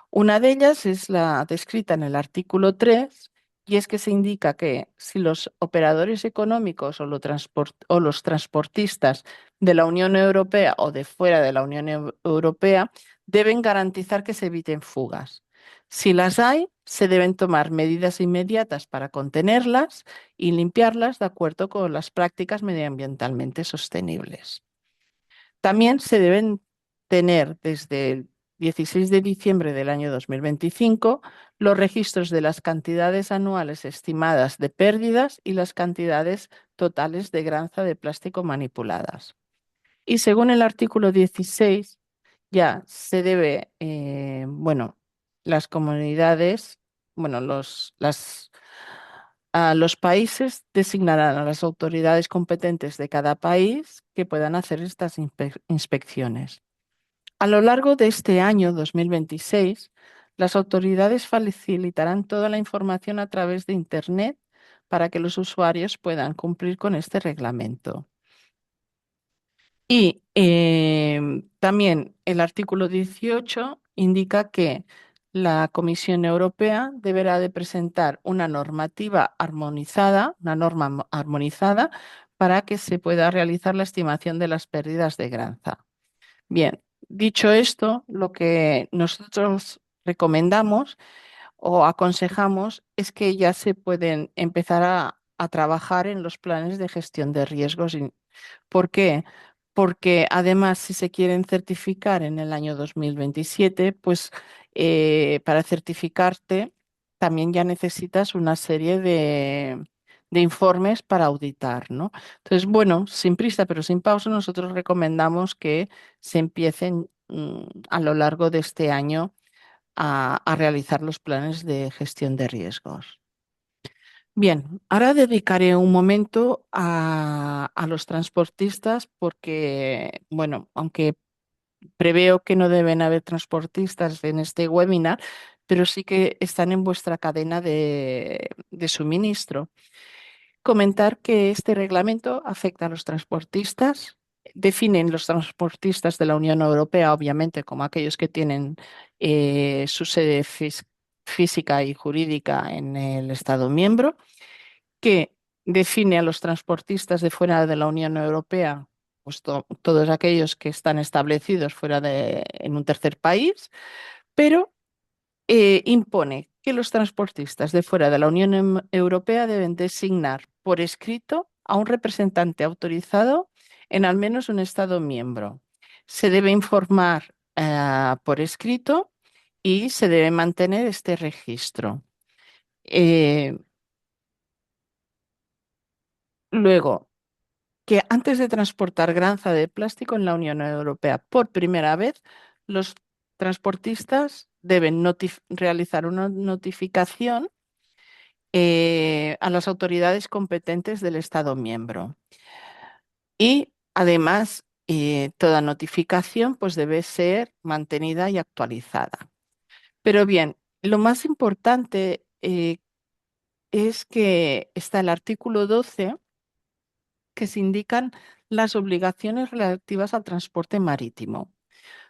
Una de ellas es la descrita en el artículo 3 y es que se indica que si los operadores económicos o los transportistas de la Unión Europea o de fuera de la Unión Europea deben garantizar que se eviten fugas. Si las hay, se deben tomar medidas inmediatas para contenerlas y limpiarlas de acuerdo con las prácticas medioambientalmente sostenibles. También se deben tener desde el 16 de diciembre del año 2025 los registros de las cantidades anuales estimadas de pérdidas y las cantidades totales de granza de plástico manipuladas. Y según el artículo 16, ya se debe, las comunidades, los países designarán a las autoridades competentes de cada país que puedan hacer estas inspecciones. A lo largo de este año 2026, las autoridades facilitarán toda la información a través de Internet para que los usuarios puedan cumplir con este reglamento. Y también el artículo 18 indica que la Comisión Europea deberá de presentar una normativa armonizada, una norma armonizada para que se pueda realizar la estimación de las pérdidas de granza. Bien, dicho esto, lo que nosotros recomendamos o aconsejamos es que ya se pueden empezar a trabajar en los planes de gestión de riesgos. ¿Por qué? Porque además, si se quieren certificar en el año 2027, pues para certificarte también ya necesitas una serie de informes para auditar, ¿no? Entonces, bueno, sin prisa pero sin pausa, nosotros recomendamos que se empiecen a lo largo de este año a realizar los planes de gestión de riesgos. Bien, ahora dedicaré un momento a los transportistas porque, bueno, aunque preveo que no deben haber transportistas en este webinar, pero sí que están en vuestra cadena de suministro. Comentar que este reglamento afecta a los transportistas, definen los transportistas de la Unión Europea, obviamente, como aquellos que tienen su sede física y jurídica en el Estado miembro, que define a los transportistas de fuera de la Unión Europea, pues todos aquellos que están establecidos fuera en un tercer país, pero impone que los transportistas de fuera de la Unión Europea deben designar por escrito a un representante autorizado en al menos un Estado miembro. Se debe informar por escrito y se debe mantener este registro. Eh, Luego, que antes de transportar granza de plástico en la Unión Europea por primera vez, los transportistas deben realizar una notificación a las autoridades competentes del Estado miembro. Y además, toda notificación pues, debe ser mantenida y actualizada. Pero bien, lo más importante es que está el artículo 12 que se indican las obligaciones relativas al transporte marítimo,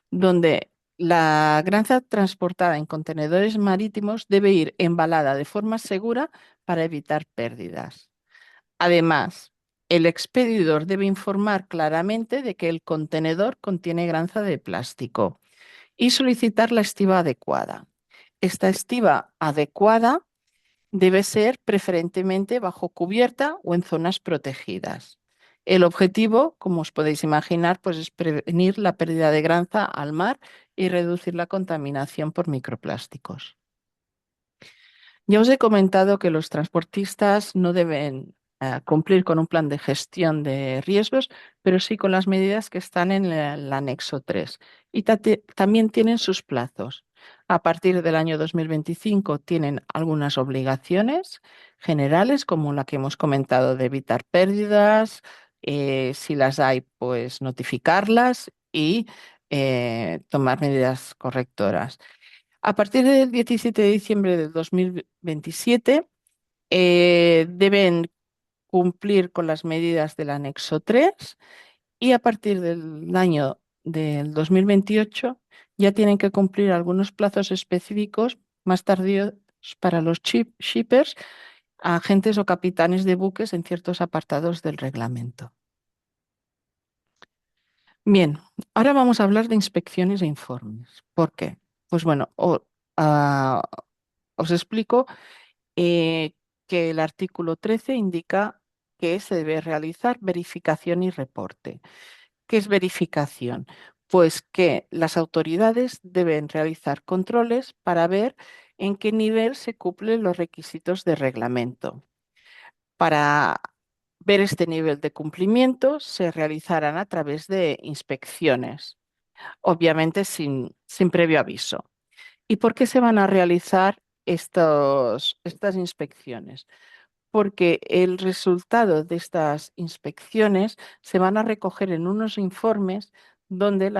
donde la granza transportada en contenedores marítimos debe ir embalada de forma segura para evitar pérdidas. Además, el expedidor debe informar claramente de que el contenedor contiene granza de plástico y solicitar la estiba adecuada. Esta estiba adecuada debe ser preferentemente bajo cubierta o en zonas protegidas. El objetivo, como os podéis imaginar, pues es prevenir la pérdida de granza al mar y reducir la contaminación por microplásticos. Ya os he comentado que los transportistas no deben cumplir con un plan de gestión de riesgos, pero sí con las medidas que están en el anexo 3. Y también tienen sus plazos. A partir del año 2025 tienen algunas obligaciones generales, como la que hemos comentado de evitar pérdidas, si las hay, pues notificarlas y tomar medidas correctoras. A partir del 17 de diciembre de 2027, deben cumplir con las medidas del anexo 3 y a partir del año del 2028 ya tienen que cumplir algunos plazos específicos más tardíos para los shippers, agentes o capitanes de buques en ciertos apartados del reglamento. Bien, ahora vamos a hablar de inspecciones e informes. ¿Por qué? Pues bueno, ah, os explico eh, que el artículo 13 indica que se debe realizar verificación y reporte. ¿Qué es verificación? Pues que las autoridades deben realizar controles para ver en qué nivel se cumplen los requisitos de reglamento. Para ver este nivel de cumplimiento se realizarán a través de inspecciones, obviamente sin previo aviso. ¿Y por qué se van a realizar estas inspecciones? Porque el resultado de estas inspecciones se van a recoger en unos informes donde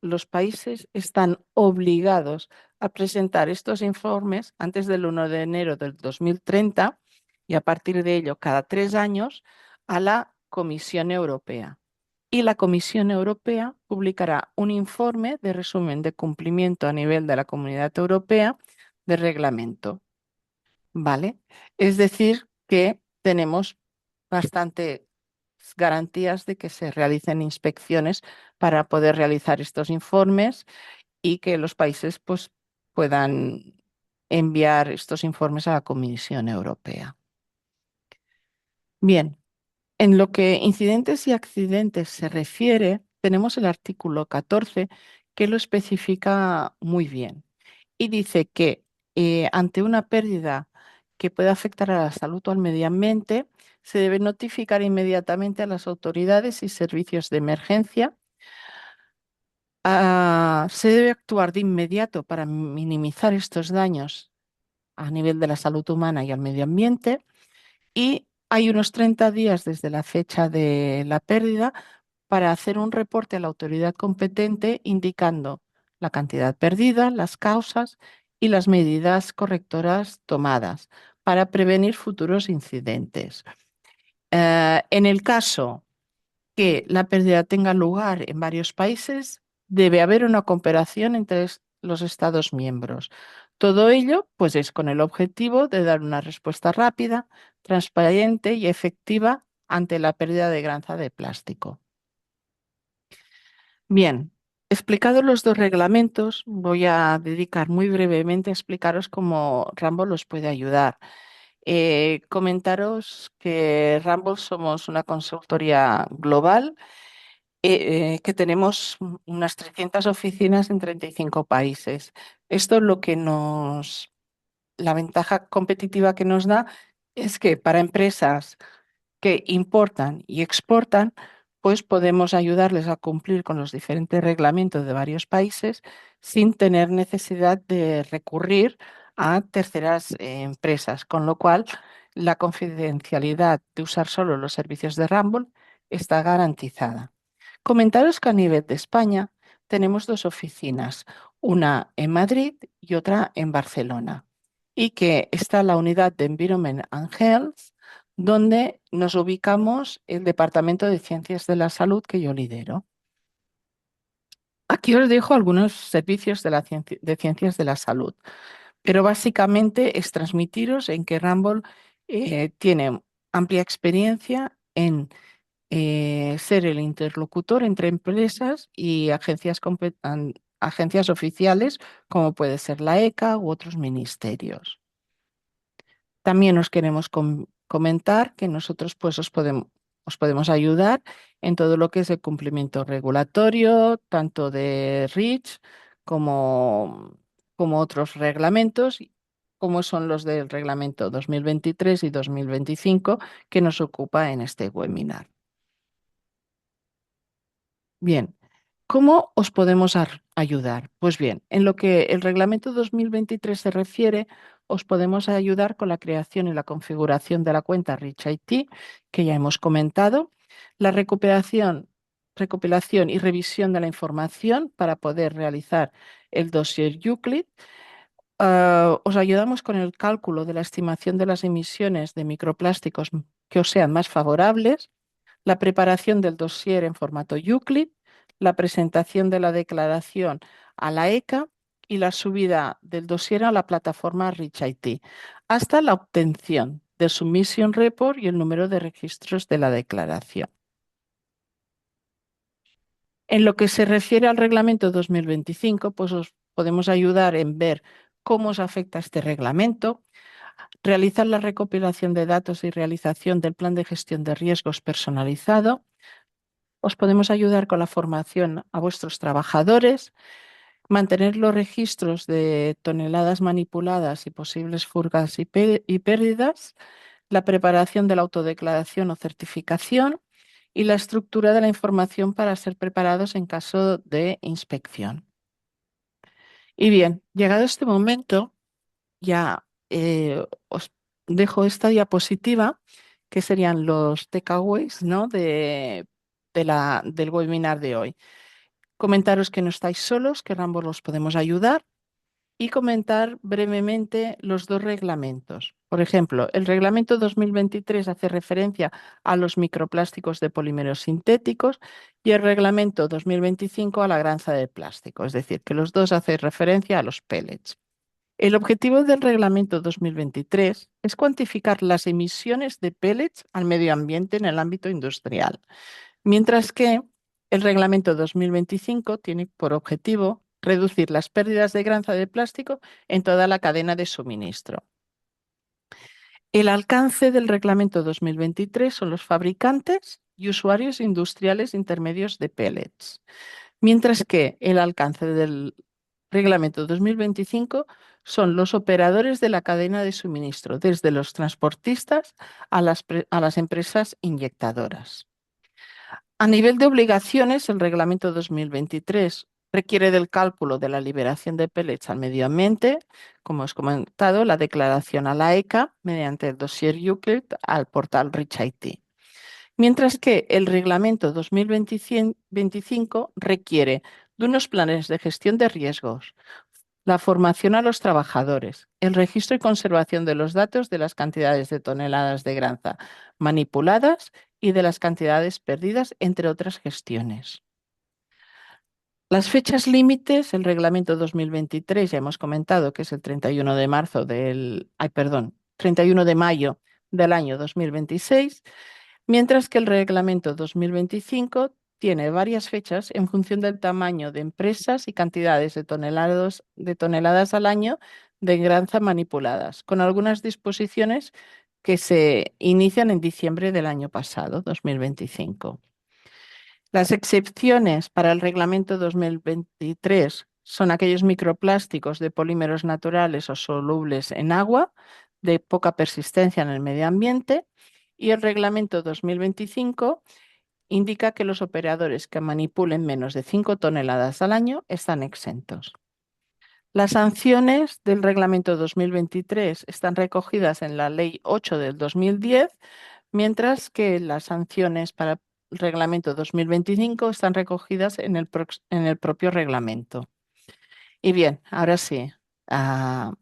los países están obligados a presentar estos informes antes del 1 de enero del 2030 y a partir de ello cada 3 años a la Comisión Europea. Y la Comisión Europea publicará un informe de resumen de cumplimiento a nivel de la Comunidad Europea de reglamento. ¿Vale? Es decir, que tenemos bastantes garantías de que se realicen inspecciones para poder realizar estos informes y que los países pues, puedan enviar estos informes a la Comisión Europea. Bien, en lo que incidentes y accidentes se refiere, tenemos el artículo 14 que lo especifica muy bien y dice que ante una pérdida que pueda afectar a la salud o al medio ambiente, se debe notificar inmediatamente a las autoridades y servicios de emergencia. Se debe actuar de inmediato para minimizar estos daños a nivel de la salud humana y al medio ambiente. Y hay unos 30 días desde la fecha de la pérdida para hacer un reporte a la autoridad competente indicando la cantidad perdida, las causas y las medidas correctoras tomadas para prevenir futuros incidentes. En el caso que la pérdida tenga lugar en varios países, debe haber una cooperación entre los Estados miembros. Todo ello, pues, es con el objetivo de dar una respuesta rápida, transparente y efectiva ante la pérdida de granza de plástico. Bien, explicados los dos reglamentos, voy a dedicar muy brevemente a explicaros cómo Rambo los puede ayudar. Comentaros que Rambo somos una consultoría global que tenemos unas 300 oficinas en 35 países. Esto es lo que la ventaja competitiva que nos da es que para empresas que importan y exportan, pues podemos ayudarles a cumplir con los diferentes reglamentos de varios países sin tener necesidad de recurrir a terceras empresas, con lo cual la confidencialidad de usar solo los servicios de Rumble está garantizada. Comentaros que a nivel de España tenemos dos oficinas, una en Madrid y otra en Barcelona, y que está la unidad de Environment and Health, donde nos ubicamos el Departamento de Ciencias de la Salud que yo lidero. Aquí os dejo algunos servicios de Ciencias de la Salud, pero básicamente es transmitiros en que Ramboll tiene amplia experiencia en ser el interlocutor entre empresas y agencias oficiales, como puede ser la ECA u otros ministerios. También os queremos comentar que nosotros pues, os podemos ayudar en todo lo que es el cumplimiento regulatorio, tanto de REACH como otros reglamentos, como son los del reglamento 2023 y 2025 que nos ocupa en este webinar. Bien, ¿cómo os podemos ayudar? Pues bien, en lo que el reglamento 2023 se refiere, os podemos ayudar con la creación y la configuración de la cuenta Rich IT, que ya hemos comentado, la recopilación y revisión de la información para poder realizar el dossier Euclid. Os ayudamos con el cálculo de la estimación de las emisiones de microplásticos que os sean más favorables, la preparación del dossier en formato Euclid, la presentación de la declaración a la ECA y la subida del dossier a la plataforma ReachIT, hasta la obtención del Submission Report y el número de registros de la declaración. En lo que se refiere al reglamento 2025, pues os podemos ayudar en ver cómo os afecta este reglamento, realizar la recopilación de datos y realización del plan de gestión de riesgos personalizado. Os podemos ayudar con la formación a vuestros trabajadores, mantener los registros de toneladas manipuladas y posibles fugas y pérdidas, la preparación de la autodeclaración o certificación y la estructura de la información para ser preparados en caso de inspección. Y bien, llegado este momento, ya os dejo esta diapositiva, que serían los takeaways, ¿no? del webinar de hoy. Comentaros que no estáis solos, que ambos los podemos ayudar y comentar brevemente los dos reglamentos. Por ejemplo, el reglamento 2023 hace referencia a los microplásticos de polímeros sintéticos y el reglamento 2025 a la granza de plástico, es decir, que los dos hacen referencia a los pellets. El objetivo del reglamento 2023 es cuantificar las emisiones de pellets al medio ambiente en el ámbito industrial, mientras que el reglamento 2025 tiene por objetivo reducir las pérdidas de granja de plástico en toda la cadena de suministro. El alcance del Reglamento 2023 son los fabricantes y usuarios industriales intermedios de pellets, mientras que el alcance del Reglamento 2025 son los operadores de la cadena de suministro, desde los transportistas a las empresas inyectadoras. A nivel de obligaciones, el Reglamento 2023 requiere del cálculo de la liberación de pellets al medio ambiente, como os he comentado, la declaración a la ECA mediante el dossier Euclid al portal ReachIT. Mientras que el Reglamento 2025 requiere de unos planes de gestión de riesgos, la formación a los trabajadores, el registro y conservación de los datos de las cantidades de toneladas de granja manipuladas y de las cantidades perdidas, entre otras gestiones. Las fechas límites, el Reglamento 2023, ya hemos comentado que es el 31 de marzo 31 de mayo del año 2026, mientras que el Reglamento 2025 tiene varias fechas en función del tamaño de empresas y cantidades de toneladas al año de granja manipuladas, con algunas disposiciones que se inician en diciembre del año pasado, 2025. Las excepciones para el Reglamento 2023 son aquellos microplásticos de polímeros naturales o solubles en agua de poca persistencia en el medio ambiente, y el Reglamento 2025 indica que los operadores que manipulen menos de 5 toneladas al año están exentos. Las sanciones del Reglamento 2023 están recogidas en la Ley 8 del 2010, mientras que las sanciones para el Reglamento 2025 están recogidas en el propio reglamento. Y bien, ahora sí, ha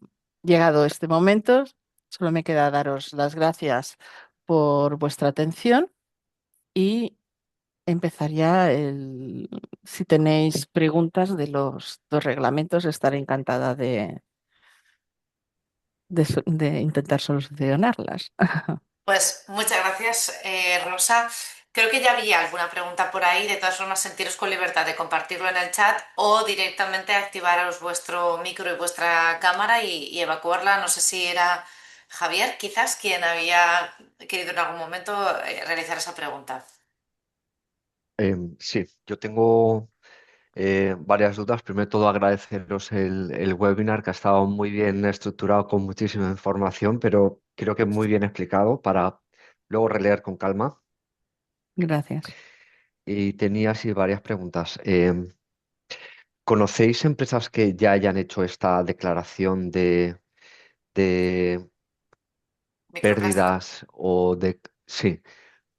llegado este momento. Solo me queda daros las gracias por vuestra atención y empezar ya si tenéis preguntas de los dos reglamentos, estaré encantada de intentar solucionarlas. Pues muchas gracias, Rosa. Creo que ya había alguna pregunta por ahí. De todas formas, sentiros con libertad de compartirlo en el chat o directamente activaros vuestro micro y vuestra cámara y evacuarla. No sé si era Javier, quizás, quien había querido en algún momento realizar esa pregunta. Sí, yo tengo varias dudas. Primero de todo, agradeceros el webinar, que ha estado muy bien estructurado, con muchísima información, pero creo que muy bien explicado para luego releer con calma. Gracias. Y tenía así varias preguntas. ¿Conocéis empresas que ya hayan hecho esta declaración de Microplástico. pérdidas sí,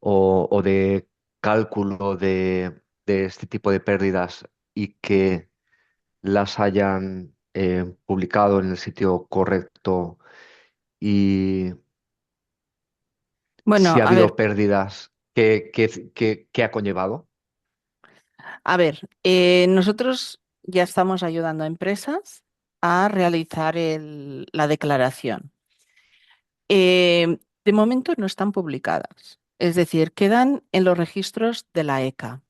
o de cálculo de este tipo de pérdidas, y que las hayan publicado en el sitio correcto? Y Bueno, si ha a ver, habido pérdidas, ¿qué ha conllevado? nosotros ya estamos ayudando a empresas a realizar la declaración. De momento no están publicadas, es decir, quedan en los registros de la ECA.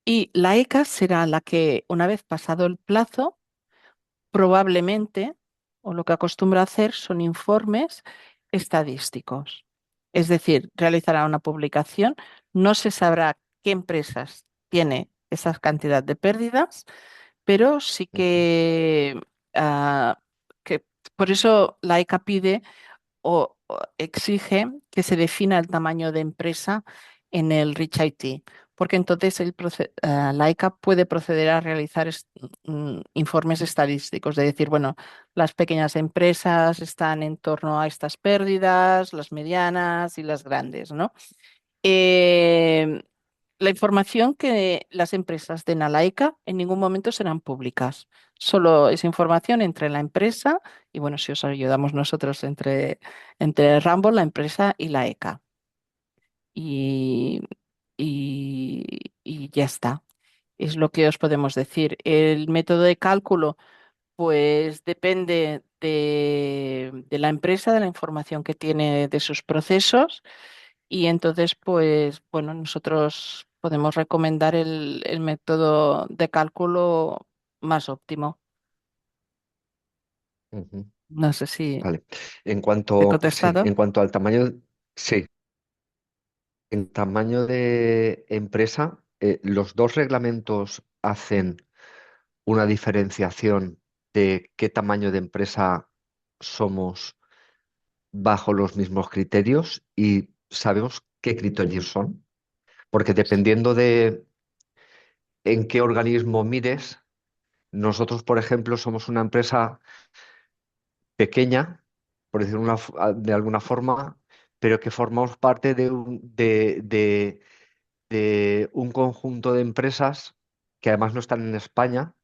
Y la ECA será la que, una vez pasado el plazo, probablemente, o lo que acostumbra hacer, son informes estadísticos. Es decir, realizará una publicación, no se sabrá qué empresas tiene esa cantidad de pérdidas, pero sí Ujú. que por eso la ECA pide o exige que se defina el tamaño de empresa en el Rich IT, porque entonces la ECA puede proceder a realizar informes estadísticos, de decir, bueno, las pequeñas empresas están en torno a estas pérdidas, las medianas y las grandes, ¿no? Eh, la información que las empresas den a la ECA en ningún momento serán públicas. Solo es información entre la empresa y, bueno, si os ayudamos nosotros entre Rambo, la empresa y la ECA. Y, y ya está. Es lo que os podemos decir. El método de cálculo, pues depende de la empresa, de la información que tiene de sus procesos, y entonces, pues bueno, nosotros podemos recomendar el método de cálculo más óptimo. Ujú. No sé si Vale. te he Sí, contestado. en cuanto al tamaño, sí, en tamaño de empresa, los dos reglamentos hacen una diferenciación de qué tamaño de empresa somos bajo los mismos criterios y sabemos qué criterios son, porque dependiendo de en qué organismo mires, nosotros, por ejemplo, somos una empresa pequeña, por decirlo de alguna forma, pero que formamos parte de un conjunto de empresas que además no están en España,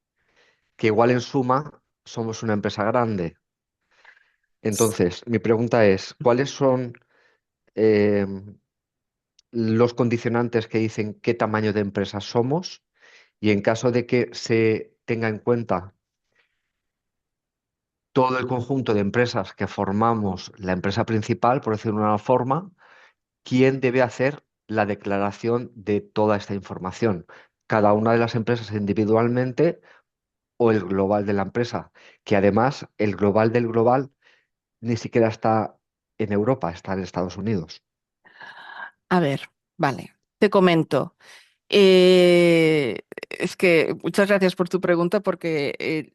que igual en suma somos una empresa grande. Entonces, mi pregunta es, ¿cuáles son eh, los condicionantes que dicen qué tamaño de empresa somos? Y en caso de que se tenga en cuenta todo el conjunto de empresas que formamos la empresa principal, por decirlo de una forma, ¿quién debe hacer la declaración de toda esta información? ¿Cada una de las empresas individualmente o el global de la empresa? Que además el global del global ni siquiera está en Europa, está en Estados Unidos. A ver, vale, te comento. Eh, es que muchas gracias por tu pregunta porque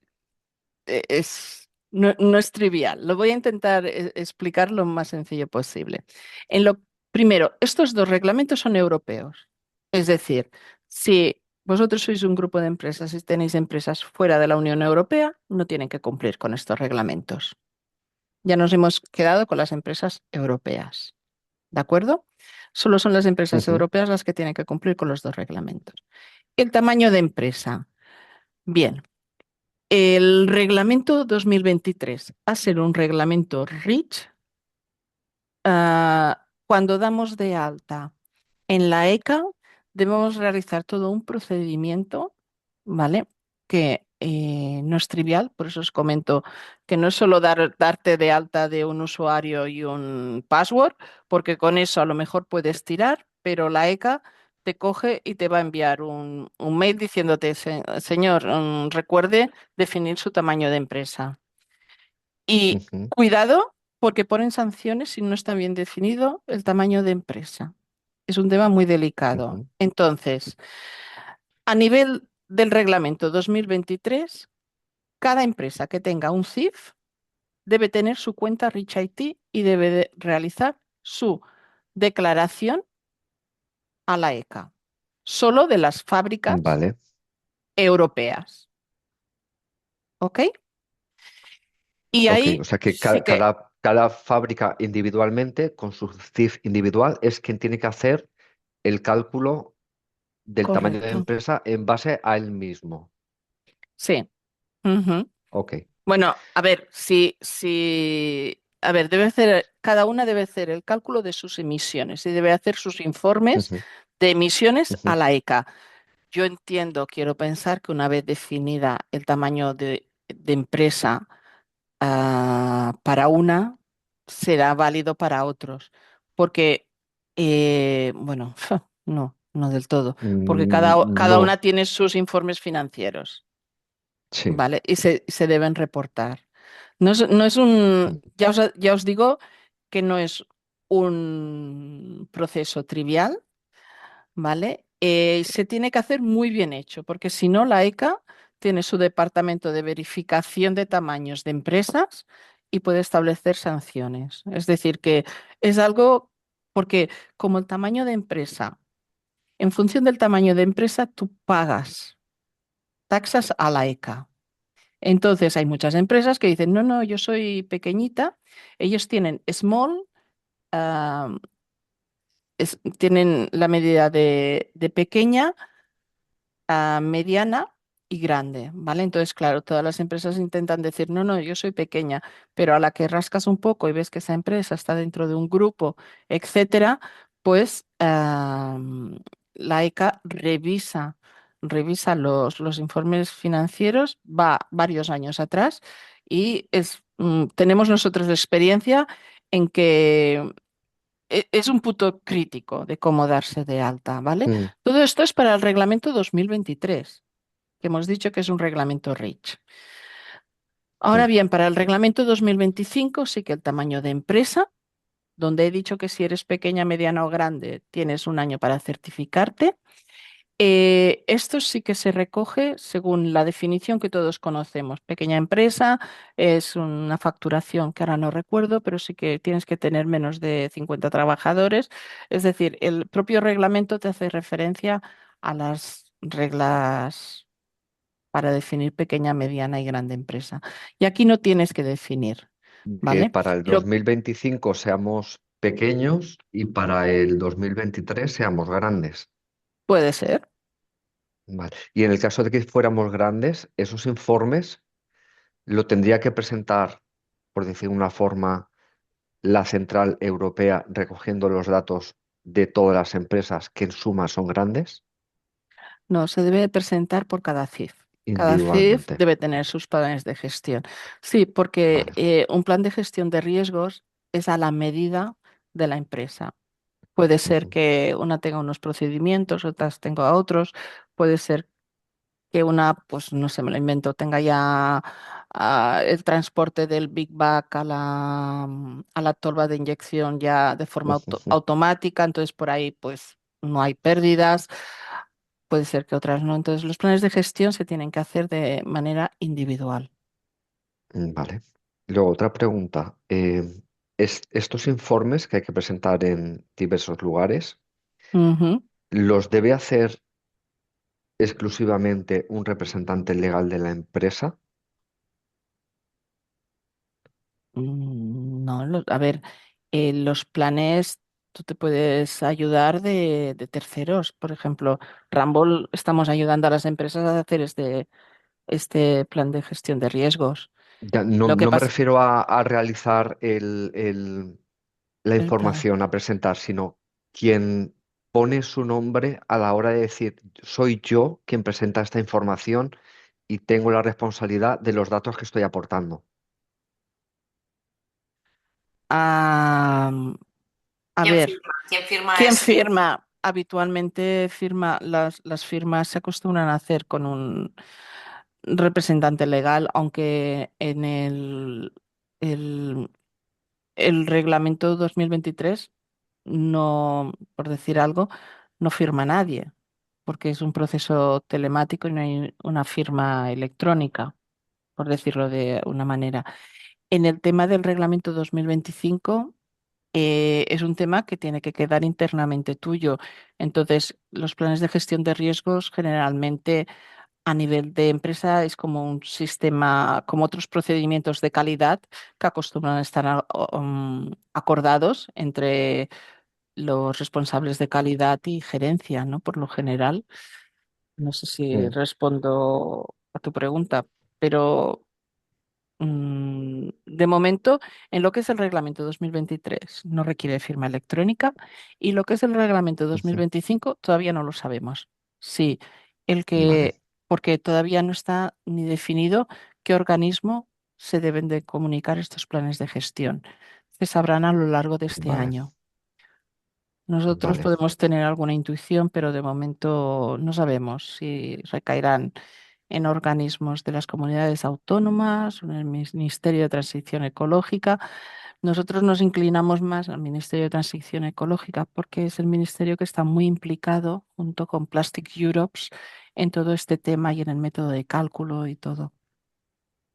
no es trivial. Lo voy a intentar explicar lo más sencillo posible. Primero, estos dos reglamentos son europeos. Es decir, si vosotros sois un grupo de empresas y tenéis empresas fuera de la Unión Europea, no tienen que cumplir con estos reglamentos. Ya nos hemos quedado con las empresas europeas. ¿De acuerdo? Solo son las empresas Ujú. europeas las que tienen que cumplir con los dos reglamentos. El tamaño de empresa. Bien, el reglamento 2023 a ser un reglamento REACH, cuando damos de alta en la ECA, debemos realizar todo un procedimiento, ¿vale? Que no es trivial, por eso os comento que no es solo darte de alta de un usuario y un password, porque con eso a lo mejor puedes tirar, pero la ECA te coge y te va a enviar un mail diciéndote, Señor, recuerde definir su tamaño de empresa. Y Ujú. cuidado, porque ponen sanciones si no está bien definido el tamaño de empresa. Es un tema muy delicado. Ujú. Entonces, a nivel del reglamento 2023, cada empresa que tenga un CIF debe tener su cuenta Rich IT y debe de realizar su declaración a la ECA, solo de las fábricas Vale, europeas. ¿Ok? Y ok. ahí O sea que sí que, cada fábrica individualmente, con su CIF individual, es quien tiene que hacer el cálculo del tamaño de correcto. empresa en base a él mismo. Sí. Ujú. Ok. Bueno, a ver, a ver, cada una debe hacer el cálculo de sus emisiones y debe hacer sus informes Ujú. de emisiones a Ujú. la ECA. Yo entiendo, quiero pensar que una vez definida el tamaño de empresa para una, será válido para otros, porque, bueno, no del todo, porque cada No, una tiene sus informes financieros. sí. ¿Vale? Y se deben reportar. No es un, Mm. ya os digo que no es un proceso trivial, ¿vale? Se tiene que hacer muy bien hecho, porque si no, la ECA tiene su departamento de verificación de tamaños de empresas y puede establecer sanciones. Es decir, que es algo, porque como el tamaño de empresa, en función del tamaño de empresa, tú pagas taxas a la ECA. Entonces hay muchas empresas que dicen, no, yo soy pequeñita. Ellos tienen small, ah, tienen la medida de pequeña, mediana y grande, ¿vale? Entonces, claro, todas las empresas intentan decir, no, yo soy pequeña, pero a la que rascas un poco y ves que esa empresa está dentro de un grupo, etcétera, pues la ECA revisa los informes financieros, va varios años atrás y tenemos nosotros experiencia en que es un punto crítico de cómo darse de alta, ¿vale? Mm. Todo esto es para el reglamento 2023. que hemos dicho que es un reglamento REACH. Ahora Mm, bien, para el reglamento 2025 sí que el tamaño de empresa, donde he dicho que si eres pequeña, mediana o grande, tienes un año para certificarte. Esto sí que se recoge según la definición que todos conocemos. Pequeña empresa es una facturación que ahora no recuerdo, pero sí que tienes que tener menos de 50 trabajadores. Es decir, el propio reglamento te hace referencia a las reglas para definir pequeña, mediana y grande empresa. Y aquí no tienes que definir, que ¿vale? para el Lo 2025 seamos pequeños y para el 2023 seamos grandes. puede ser. Vale. Y en el caso de que fuéramos grandes, esos informes lo tendría que presentar, por decir una forma, la Central Europea recogiendo los datos de todas las empresas que en suma son grandes No, se debe presentar por cada CIF. Cada CIF individualmente. debe tener sus planes de gestión. Sí, porque Vale. un plan de gestión de riesgos es a la medida de la empresa. Puede ser Ujú, que una tenga unos procedimientos, otras tenga otros. Puede ser que una, pues no sé, me lo invento, tenga ya el transporte del Big Bag a la tolva de inyección ya de forma ujú, ujú. automática, entonces por ahí pues no hay pérdidas. Puede ser que otras no. Entonces los planes de gestión se tienen que hacer de manera individual. Vale. Luego, otra pregunta. Estos informes que hay que presentar en diversos lugares, Ujú. ¿los debe hacer exclusivamente un representante legal de la empresa? No, a ver, los planes, tú te puedes ayudar de terceros. Por ejemplo, Ramboll estamos ayudando a las empresas a hacer este plan de gestión de riesgos. Ya, no, Lo que no me pasa, refiero a realizar la el plan. información a presentar, sino quien pone su nombre a la hora de decir, soy yo quien presenta esta información y tengo la responsabilidad de los datos que estoy aportando. Ah, a ¿Quién ver, firma? ¿Quién firma ¿quién ese? firma? Habitualmente firma, las firmas se acostumbran a hacer con un representante legal, aunque en el, el reglamento 2023 no, por decir algo, no firma nadie, porque es un proceso telemático y no hay una firma electrónica, por decirlo de una manera. En el tema del reglamento 2025, es un tema que tiene que quedar internamente tuyo. Entonces, los planes de gestión de riesgos generalmente a nivel de empresa es como un sistema, como otros procedimientos de calidad que acostumbran a estar acordados entre los responsables de calidad y gerencia, ¿no? Por lo general. No sé si Mm, respondo a tu pregunta, pero de momento, en lo que es el reglamento 2023 no requiere firma electrónica y lo que es el reglamento ujú. 2025 todavía no lo sabemos. Sí, el Vale, que, porque todavía no está ni definido qué organismo se deben de comunicar estos planes de gestión. Se sabrán a lo largo de este vale, año. Nosotros vale, podemos tener alguna intuición, pero de momento no sabemos si recaerán en organismos de las comunidades autónomas o en el Ministerio de Transición Ecológica. Nosotros nos inclinamos más al Ministerio de Transición Ecológica porque es el ministerio que está muy implicado junto con Plastic Europe en todo este tema y en el método de cálculo y todo.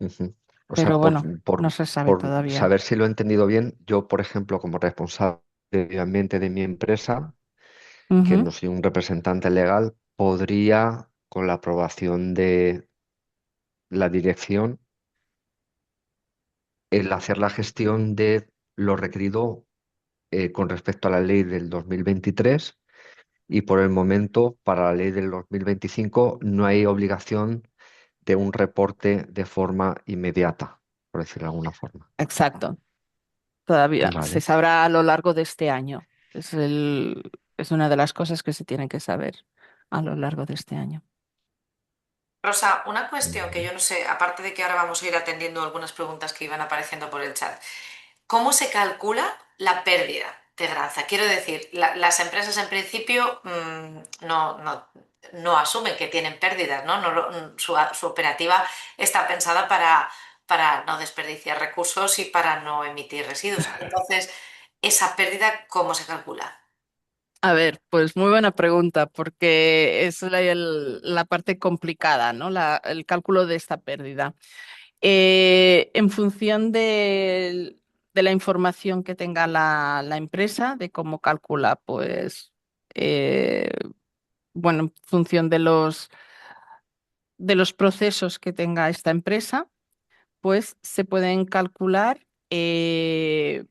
ujú. O Pero sea, bueno, no se sabe por todavía. saber si lo he entendido bien, yo, por ejemplo, como responsable de medio ambiente de mi empresa, que Ujú. no soy un representante legal, podría, con la aprobación de la dirección, el hacer la gestión de lo requerido con respecto a la ley del 2023 y por el momento para la ley del 2025 no hay obligación de un reporte de forma inmediata, por decirlo de alguna forma. Exacto. Todavía se Vale, sabrá a lo largo de este año. Es una de las cosas que se tienen que saber a lo largo de este año. Rosa, una cuestión que vale. yo no sé, aparte de que ahora vamos a ir atendiendo algunas preguntas que iban apareciendo por el chat. ¿Cómo se calcula la pérdida de granza? Quiero decir, las empresas en principio no, no asumen que tienen pérdidas, ¿no? Su operativa está pensada para no desperdiciar recursos y para no emitir residuos. Entonces, ¿esa pérdida cómo se calcula? A ver, pues muy buena pregunta, porque es la parte complicada, ¿no? El cálculo de esta pérdida. En función de la información que tenga la empresa, de cómo calcula, pues, eh, bueno, en función de los procesos que tenga esta empresa, pues se pueden calcular de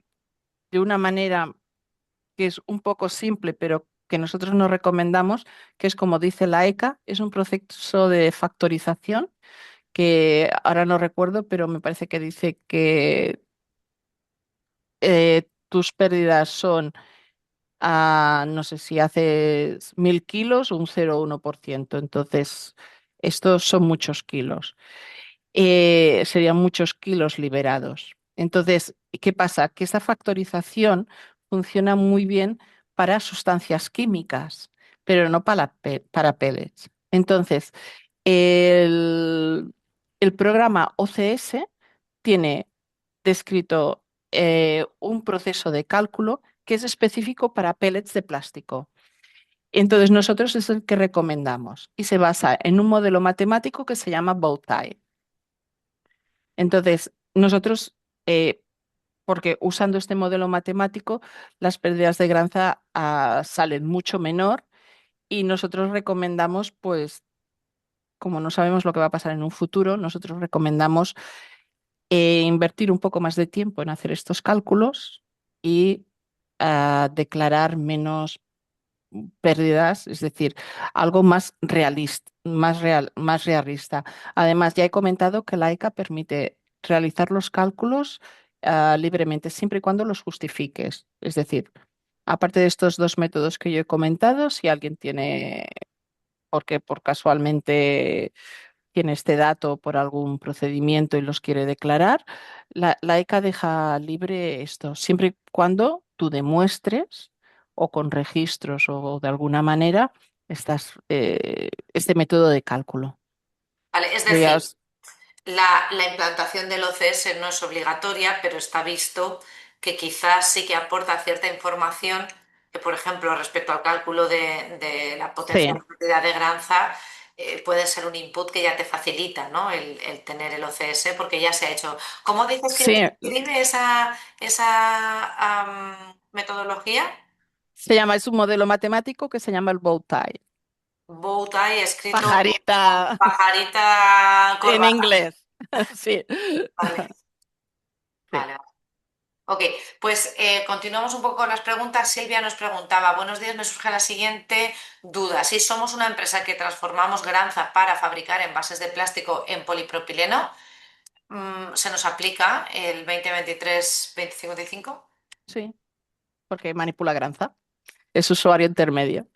una manera que es un poco simple, pero que nosotros nos recomendamos, que es como dice la ECA, es un proceso de factorización que ahora no recuerdo, pero me parece que dice que tus pérdidas son, no sé si haces 1.000 kilos o un 0,1%. Entonces, estos son muchos kilos. Serían muchos kilos liberados. Entonces, ¿qué pasa? Que esta factorización funciona muy bien para sustancias químicas, pero no para pellets. Entonces, el, el programa OCS tiene descrito un proceso de cálculo que es específico para pellets de plástico. Entonces, nosotros es el que recomendamos y se basa en un modelo matemático que se llama Bowtie. Entonces, nosotros, porque usando este modelo matemático, las pérdidas de granza salen mucho menor y nosotros recomendamos, pues, como no sabemos lo que va a pasar en un futuro, nosotros recomendamos invertir un poco más de tiempo en hacer estos cálculos y declarar menos pérdidas, es decir, algo más realista, más realista. Además, ya he comentado que la ECA permite realizar los cálculos libremente, siempre y cuando los justifiques. Es decir, aparte de estos dos métodos que yo he comentado, si alguien tiene, porque por casualmente tiene este dato por algún procedimiento y los quiere declarar, la ECA deja libre esto, siempre y cuando tú demuestres o con registros o de alguna manera este método de cálculo. ¿Vale? Es Yo ya decir, os- la implantación del OCS no es obligatoria, pero está visto que quizás sí que aporta cierta información que, por ejemplo, respecto al cálculo de la sí, potencial cantidad de granza, puede ser un input que ya te facilita, ¿no? El tener el OCS porque ya se ha hecho. ¿Cómo dices que sí, describe esa metodología? es un modelo matemático que se llama el bow tie, Bowtie escrito con pajarita pajarita en corbata. inglés. Sí, Vale, sí. vale. Ok, pues continuamos un poco con las preguntas. Silvia nos preguntaba, buenos días, me surge la siguiente duda. Si somos una empresa que transformamos granza para fabricar envases de plástico en polipropileno, ¿se nos aplica el 2023-2055? Sí, porque manipula granza. Es usuario intermedio.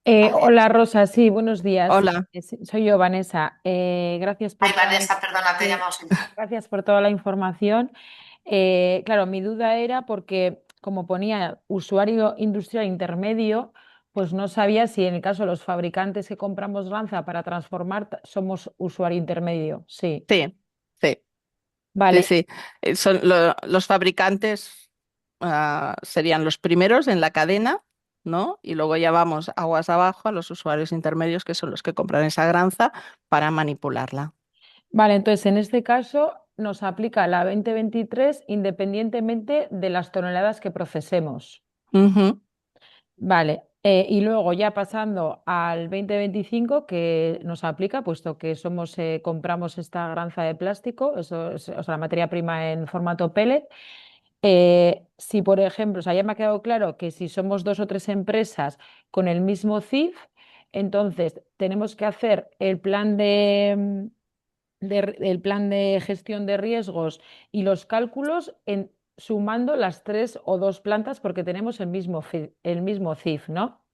Vale. Hola Rosa, sí, buenos días. Hola. Sí, soy yo, Vanessa. Gracias Ay, por toda Vanessa, perdona, te he sí, llamado Silvia. gracias por toda la información. Claro, mi duda era porque como ponía usuario industrial intermedio, pues no sabía si en el caso de los fabricantes que compramos lanza para transformar somos usuario intermedio. Sí, Sí, sí, sí, vale. sí. Los fabricantes serían los primeros en la cadena, ¿no? Y luego ya vamos aguas abajo a los usuarios intermedios, que son los que compran esa granza para manipularla. Vale, entonces en este caso nos aplica la 2023 independientemente de las toneladas que procesemos. Ujú. Vale, y luego ya pasando al 2025 que nos aplica, puesto que compramos esta granza de plástico, eso es, o sea, la materia prima en formato pellet. Si, por ejemplo, o sea, ya me ha quedado claro que si somos dos o tres empresas con el mismo CIF, entonces tenemos que hacer el plan de gestión de riesgos y los cálculos sumando las tres o dos plantas porque tenemos el mismo CIF, ¿no?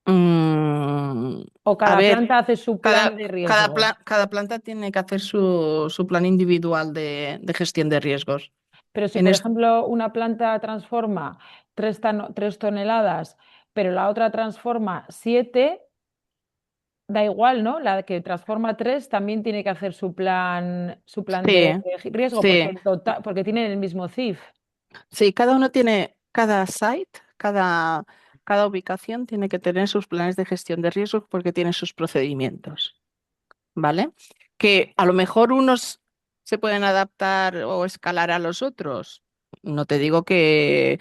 Mm, O a cada ver, planta hace su plan de riesgo. cada planta tiene que hacer su plan individual de gestión de riesgos. Pero si, En por es- ejemplo, una planta transforma 3 toneladas, pero la otra transforma 7, da igual, ¿no? La que transforma 3 también tiene que hacer su plan de Sí, riesgo porque, sí, porque tienen el mismo CIF. sí, cada uno tiene, cada site, cada ubicación tiene que tener sus planes de gestión de riesgos porque tiene sus procedimientos, ¿vale? Que a lo mejor unos se pueden adaptar o escalar a los otros. No te digo que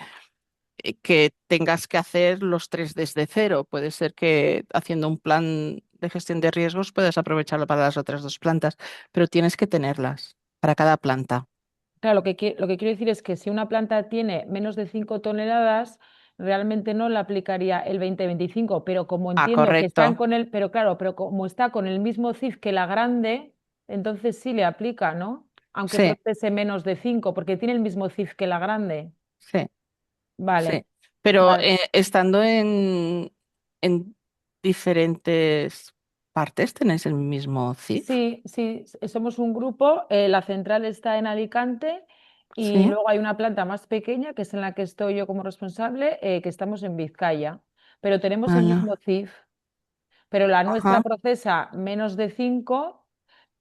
tengas que hacer los tres desde cero. Puede ser que haciendo un plan de gestión de riesgos puedas aprovecharlo para las otras dos plantas, pero tienes que tenerlas para cada planta. Claro, lo que quiero decir es que si una planta tiene menos de 5 toneladas, realmente no le aplicaría el 2025, pero como Ah, entiendo que están correcto. con el, pero claro, pero como está con el mismo CIF que la grande, entonces sí le aplica, ¿no? Aunque Sí, procese menos de 5, porque tiene el mismo CIF que la grande. sí, Vale, sí. Pero vale. estando en diferentes partes, ¿tenéis el mismo CIF? Sí, sí, somos un grupo. La central está en Alicante y Sí. luego hay una planta más pequeña que es en la que estoy yo como responsable, que estamos en Vizcaya, pero tenemos el mismo Ala. CIF, pero la nuestra Ajá. procesa menos de 5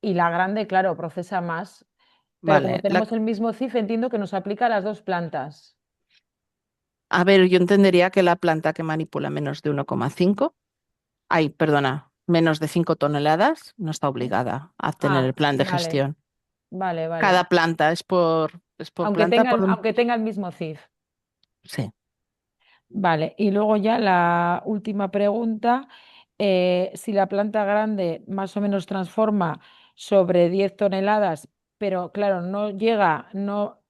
y la grande, claro, procesa más. Pero como Vale. tenemos el mismo CIF, entiendo que nos aplica a las dos plantas. A ver, yo entendería que la planta que manipula menos de 1,5, ay, perdona, menos de 5 toneladas, no está obligada a tener el Ah, plan de vale, gestión. vale, vale. Cada planta es por planta, por... Aunque tenga el mismo CIF. Sí. Vale, y luego ya la última pregunta, si la planta grande más o menos transforma sobre 10 toneladas, pero claro, no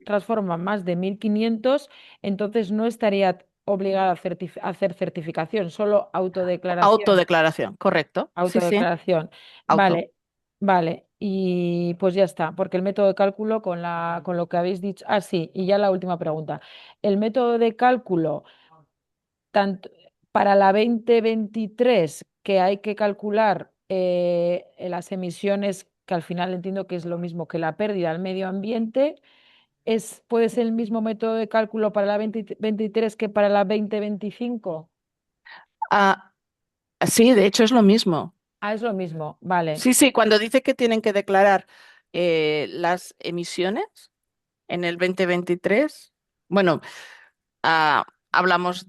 transforma más de 1.500, entonces no estaría obligada a hacer certificación, solo autodeclaración. Autodeclaración, correcto. Sí, sí, Autodeclaración. auto. Vale, vale. Y pues ya está, porque el método de cálculo con lo que habéis dicho. Ah, sí, y ya la última pregunta. El método de cálculo tanto para la 2023 que hay que calcular las emisiones, que al final entiendo que es lo mismo que la pérdida al medio ambiente, puede ser el mismo método de cálculo para la 2023 que para la 2025. Ah, sí, de hecho es lo mismo. Ah, es lo mismo, vale. Sí, sí, cuando dice que tienen que declarar las emisiones en el 2023, bueno, hablamos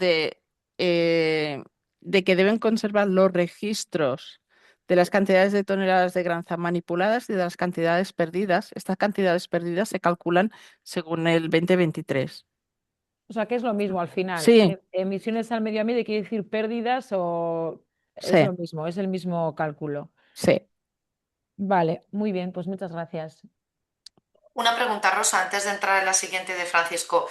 eh, de que deben conservar los registros de las cantidades de toneladas de granza manipuladas y de las cantidades perdidas. Estas cantidades perdidas se calculan según el 2023. O sea, que es lo mismo al final. Sí, Emisiones al medio ambiente quiere decir pérdidas o es sí, lo mismo, es el mismo cálculo. sí. Vale, muy bien, pues muchas gracias. Una pregunta, Rosa, antes de entrar en la siguiente de Francisco.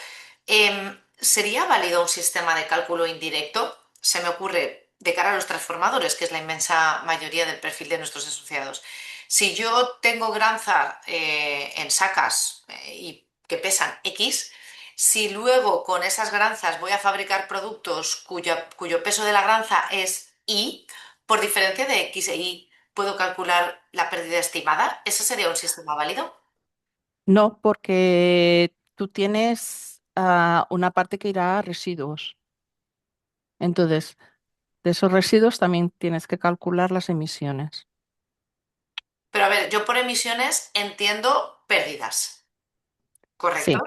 ¿Sería válido un sistema de cálculo indirecto? Se me ocurre de cara a los transformadores, que es la inmensa mayoría del perfil de nuestros asociados. Si yo tengo granza en sacas y que pesan X, si luego con esas granzas voy a fabricar productos cuyo peso de la granza es Y, por diferencia de X e Y, ¿puedo calcular la pérdida estimada? ¿Ese sería un sistema válido? No, porque tú tienes una parte que irá a residuos. Entonces, de esos residuos también tienes que calcular las emisiones. Pero a ver, yo por emisiones entiendo pérdidas, ¿correcto?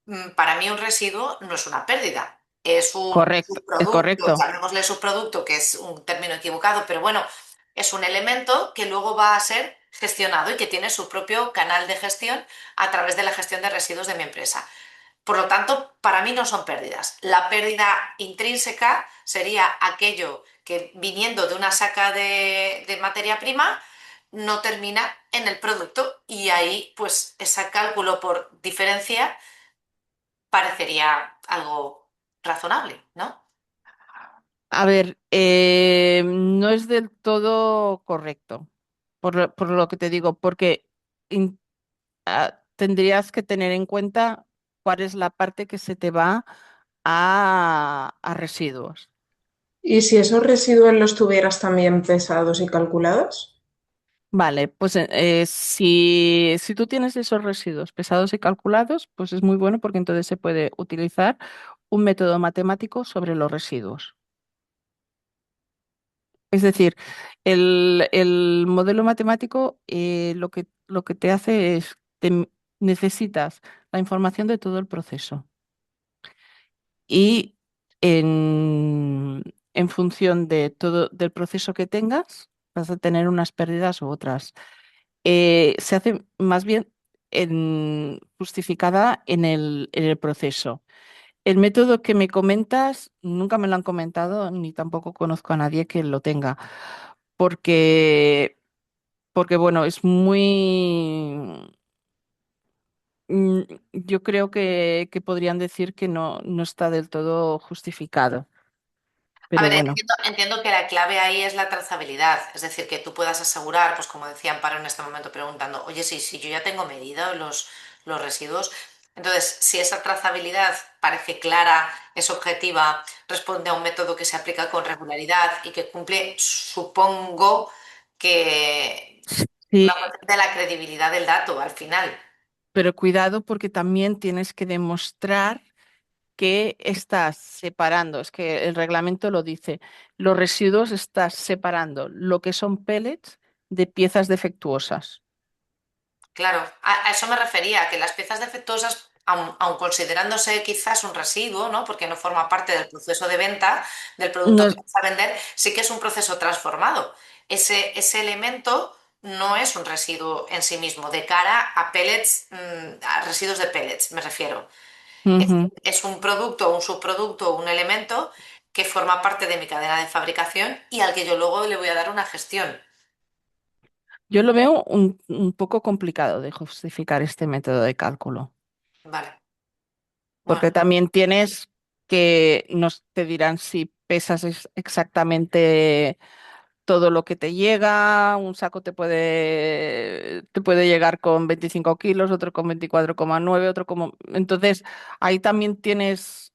Sí, Para mí un residuo no es una pérdida, es un correcto, es subproducto, correcto. llamémosle subproducto, que es un término equivocado, pero bueno, es un elemento que luego va a ser gestionado y que tiene su propio canal de gestión a través de la gestión de residuos de mi empresa. Por lo tanto, para mí no son pérdidas. La pérdida intrínseca sería aquello que viniendo de una saca de materia prima no termina en el producto y ahí pues ese cálculo por diferencia parecería algo razonable, ¿no? A ver, no es del todo correcto, por lo que te digo, porque in- tendrías que tener en cuenta cuál es la parte que se te va a residuos. ¿Y si esos residuos los tuvieras también pesados y calculados? Vale, pues si tú tienes esos residuos pesados y calculados, pues es muy bueno porque entonces se puede utilizar un método matemático sobre los residuos. Es decir, el modelo matemático lo que te hace es, necesitas la información de todo el proceso y en función de todo del proceso que tengas, vas a tener unas pérdidas u otras. Se hace más bien justificada en el proceso. El método que me comentas, nunca me lo han comentado, ni tampoco conozco a nadie que lo tenga, porque, porque bueno, es muy, mm, yo creo que podrían decir que no está del todo justificado, A pero ver, bueno, entiendo que la clave ahí es la trazabilidad, es decir, que tú puedas asegurar, pues como decía Amparo en este momento preguntando, oye, sí, si yo ya tengo medido los residuos, entonces si esa trazabilidad parece clara, es objetiva, responde a un método que se aplica con regularidad y que cumple, supongo que sí, una cuestión de la credibilidad del dato al final. pero cuidado porque también tienes que demostrar que estás separando, es que el reglamento lo dice, los residuos estás separando lo que son pellets de piezas defectuosas. Claro, a eso me refería, que las piezas defectuosas, aun considerándose quizás un residuo, ¿no? Porque no forma parte del proceso de venta del producto No que es- vas a vender, sí que es un proceso transformado. Ese elemento no es un residuo en sí mismo, de cara a pellets, a residuos de pellets, me refiero. Es, Ujú. es un producto, un subproducto, un elemento que forma parte de mi cadena de fabricación y al que yo luego le voy a dar una gestión. Yo lo veo un poco complicado de justificar este método de cálculo, Vale. porque Bueno, también tienes que nos te dirán si pesas exactamente todo lo que te llega, un saco te puede llegar con 25 kilos, otro con 24,9, otro como... Entonces, ahí también tienes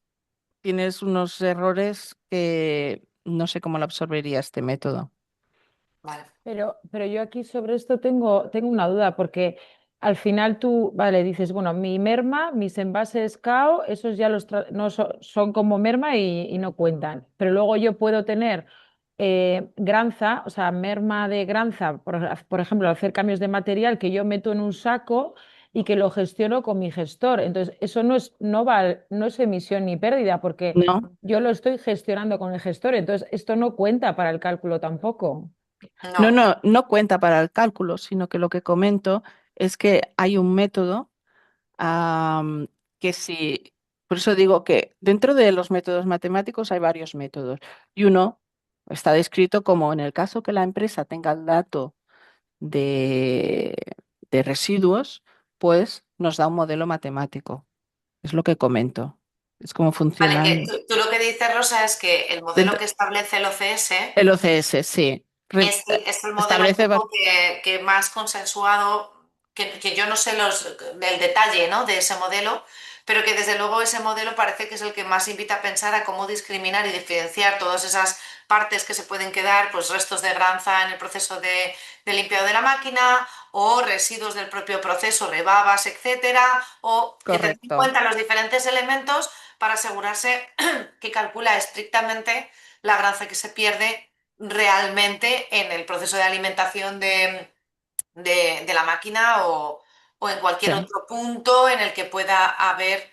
unos errores que no sé cómo lo absorbería este método. vale. Pero yo aquí sobre esto tengo una duda, porque al final tú, vale, dices, bueno, mi merma, mis envases KO, esos ya no son como merma y no cuentan. Pero luego yo puedo tener granza, o sea, merma de granza, por ejemplo, al hacer cambios de material que yo meto en un saco y que lo gestiono con mi gestor. Entonces, eso no es emisión ni pérdida, porque ¿No? yo lo estoy gestionando con el gestor. Entonces, esto no cuenta para el cálculo tampoco. No, No. no, no cuenta para el cálculo, sino que lo que comento es que hay un método am, que si, por eso digo que dentro de los métodos matemáticos hay varios métodos y uno está descrito como en el caso que la empresa tenga el dato de, de residuos, pues nos da un modelo matemático. Es lo que comento. Es como Vale, funcionan tú lo que dices, Rosa, es que el modelo dentro, que establece el OCS el OCS, sí. es el modelo un Establece, poco que más consensuado, que yo no sé del detalle, ¿no? De ese modelo, pero que desde luego ese modelo parece que es el que más invita a pensar a cómo discriminar y diferenciar todas esas partes que se pueden quedar, pues restos de granza en el proceso de limpiado de la máquina o residuos del propio proceso, rebabas, etcétera, o que tener en correcto, cuenta los diferentes elementos para asegurarse que calcula estrictamente la granza que se pierde realmente en el proceso de alimentación de la máquina o en cualquier sí, otro punto en el que pueda haber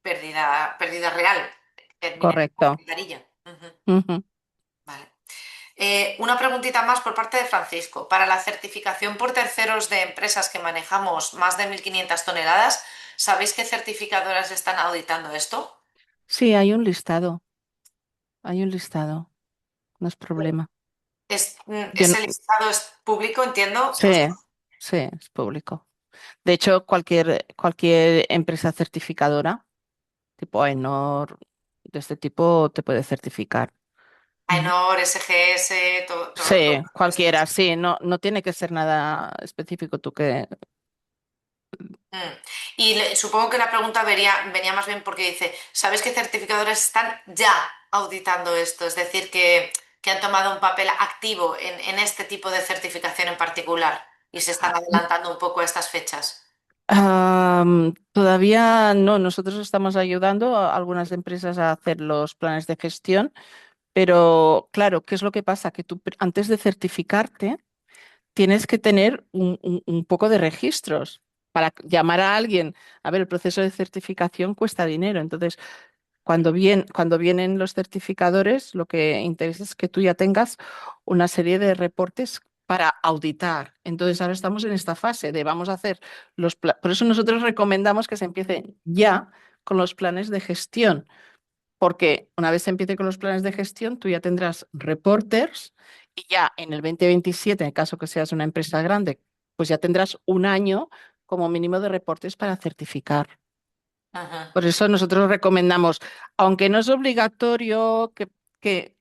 pérdida real, que termine en la correcto. alcantarilla. Ujú, Ujú. vale. Una preguntita más por parte de Francisco. Para la certificación por terceros de empresas que manejamos más de 1.500 toneladas, ¿sabéis qué certificadoras están auditando esto? Sí, hay un listado, no es problema. Yo no- Ese listado es público, entiendo. sí, sí, es público. De hecho, cualquier empresa certificadora, tipo AENOR, de este tipo, te puede certificar. Ujú. AENOR, SGS, todo Sí, esto. cualquiera, sí, no tiene que ser nada específico tú que... Mm. Y supongo que la pregunta venía más bien porque dice, ¿sabéis qué certificadores están ya auditando esto? Es decir, que han tomado un papel activo en este tipo de certificación en particular y se están adelantando un poco a estas fechas. Todavía no, nosotros estamos ayudando a algunas empresas a hacer los planes de gestión, pero claro, ¿qué es lo que pasa? Que tú antes de certificarte tienes que tener un poco de registros para llamar a alguien. A ver, el proceso de certificación cuesta dinero, entonces cuando vienen los certificadores, lo que interesa es que tú ya tengas una serie de reportes para auditar. Entonces, ahora estamos en esta fase de vamos a hacer Por eso nosotros recomendamos que se empiece ya con los planes de gestión, porque una vez se empiece con los planes de gestión, tú ya tendrás reporters y ya en el 2027, en el caso que seas una empresa grande, pues ya tendrás un año como mínimo de reportes para certificar. Ajá. Por eso nosotros recomendamos, aunque no es obligatorio, que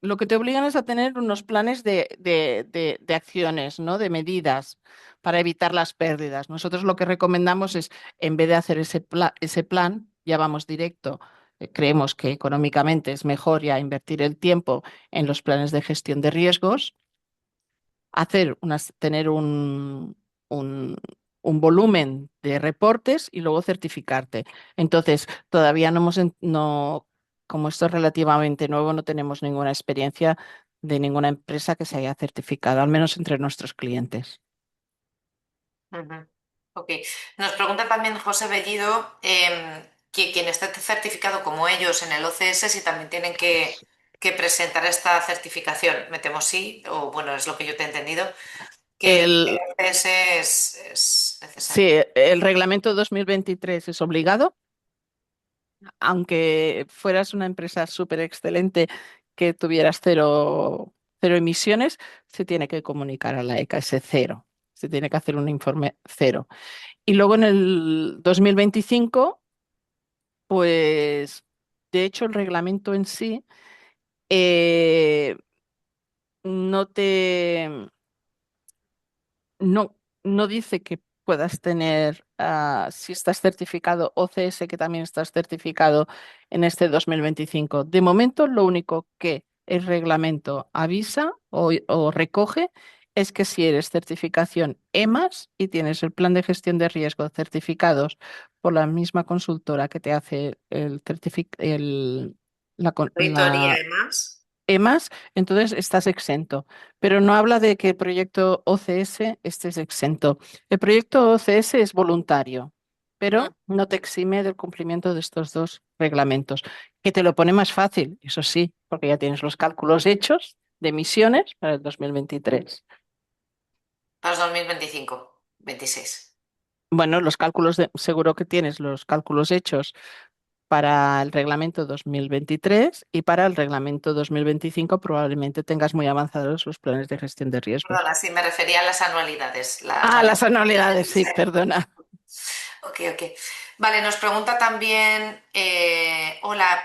lo que te obligan es a tener unos planes de acciones, ¿no? De medidas para evitar las pérdidas. Nosotros lo que recomendamos es, en vez de hacer ese plan, ya vamos directo. Creemos que económicamente es mejor ya invertir el tiempo en los planes de gestión de riesgos, tener un, un volumen de reportes y luego certificarte. Entonces, todavía no como esto es relativamente nuevo, no tenemos ninguna experiencia de ninguna empresa que se haya certificado, al menos entre nuestros clientes. Ujú. Ok. Nos pregunta también José Bellido que quien esté certificado como ellos en el OCS, si también tienen que presentar esta certificación. Metemos sí, o bueno, es lo que yo te he entendido, que el El, OCS es sí, necesario. el reglamento 2023 es obligado, aunque fueras una empresa súper excelente que tuvieras cero emisiones, se tiene que comunicar a la ECA ese cero. Se tiene que hacer un informe cero. Y luego en el 2025, pues de hecho el reglamento en sí eh, no te, no, no dice que puedas tener, si estás certificado OCS, que también estás certificado en este 2025. De momento, lo único que el reglamento avisa o recoge es que si eres certificación EMAS y tienes el plan de gestión de riesgo certificados por la misma consultora que te hace Auditoría, la además. EMAS, entonces estás exento. Pero no habla de que el proyecto OCS estés exento. El proyecto OCS es voluntario, pero no te exime del cumplimiento de estos dos reglamentos, que te lo pone más fácil, eso sí, porque ya tienes los cálculos hechos de emisiones para el 2023. Para 2025, 26. Bueno, seguro que tienes los cálculos hechos para el reglamento 2023 y para el reglamento 2025 probablemente tengas muy avanzados los planes de gestión de riesgos. Perdona, sí, me refería a las anualidades. La Ah, anualidad. las anualidades, sí, perdona. Ok, ok. Vale, nos pregunta también, hola,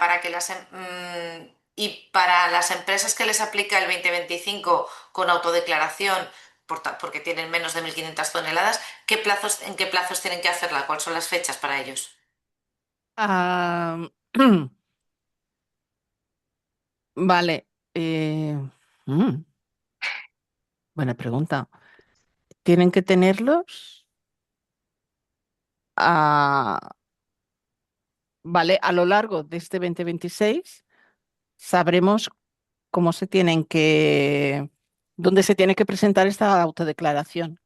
y para las empresas que les aplica el 2025 con autodeclaración, porque tienen menos de 1.500 toneladas, ¿en qué plazos tienen que hacerla? ¿Cuáles son las fechas para ellos? Ah, vale. Mm, buena pregunta. Tienen que tenerlos a, vale, a lo largo de este 2026. Sabremos cómo dónde se tiene que presentar esta autodeclaración.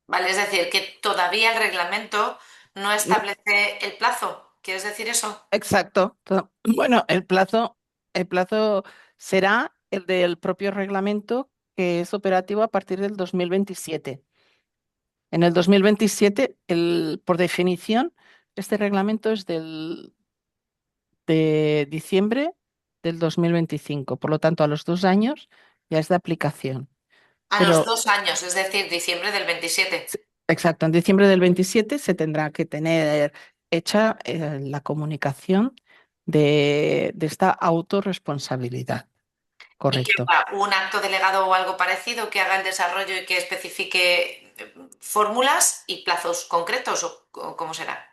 Vale, es decir, que todavía el reglamento no No, establece el plazo. ¿Quieres decir eso? exacto. Bueno, el plazo será el del propio reglamento que es operativo a partir del 2027. En el 2027, por definición, este reglamento es de diciembre del 2025. Por lo tanto, a los 2 años ya es de aplicación. A los Pero, 2 años, es decir, diciembre del 27. exacto, en diciembre del 27 se tendrá que tener hecha la comunicación de esta autorresponsabilidad. ¿Y qué Correcto. va? ¿Un acto delegado o algo parecido que haga el desarrollo y que especifique fórmulas y plazos concretos o cómo será?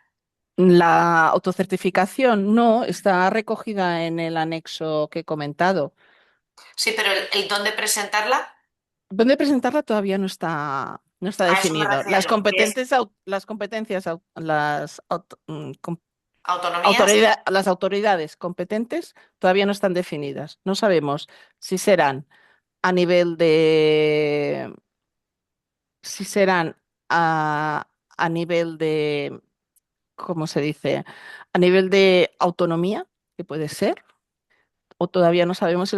La autocertificación no está recogida en el anexo que he comentado. Sí, pero el dónde presentarla. ¿Dónde presentarla? Todavía no está. No está A eso me definido. Las refiero, que es las competencias, las autonomías. las autoridades competentes todavía no están definidas. No sabemos si serán a nivel de, si serán a nivel de, ¿cómo se dice? A nivel de autonomía, que puede ser, o todavía no sabemos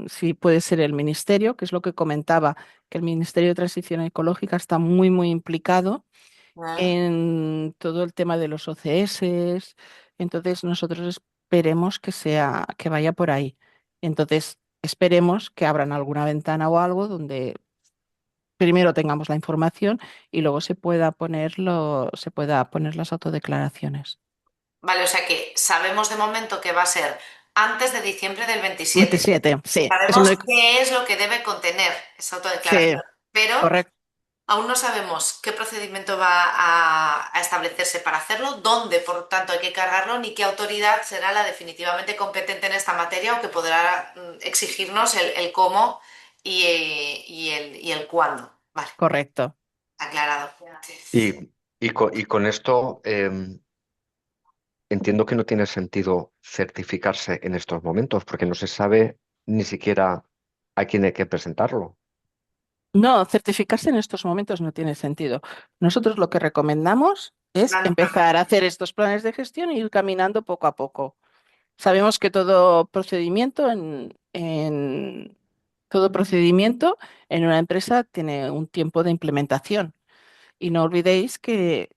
si puede ser el ministerio, que es lo que comentaba, que el Ministerio de Transición Ecológica está muy, muy implicado Mm. en todo el tema de los OCS. Entonces, nosotros esperemos que vaya por ahí. Entonces, esperemos que abran alguna ventana o algo donde primero tengamos la información y luego se pueda poner las autodeclaraciones. Vale, o sea que sabemos de momento que va a ser antes de diciembre del 27. 27, sí, es Sabemos qué es lo que debe contener esa sí, autodeclaración, pero correcto. aún no sabemos qué procedimiento va a establecerse para hacerlo, dónde, por tanto, hay que cargarlo, ni qué autoridad será la definitivamente competente en esta materia o que podrá exigirnos el cómo y el cuándo. Vale, Correcto. aclarado. Y con esto entiendo que no tiene sentido certificarse en estos momentos, porque no se sabe ni siquiera a quién hay que presentarlo. No, certificarse en estos momentos no tiene sentido. Nosotros lo que recomendamos es Plan- empezar a hacer estos planes de gestión e ir caminando poco a poco. Sabemos que todo procedimiento en una empresa tiene un tiempo de implementación. Y no olvidéis que,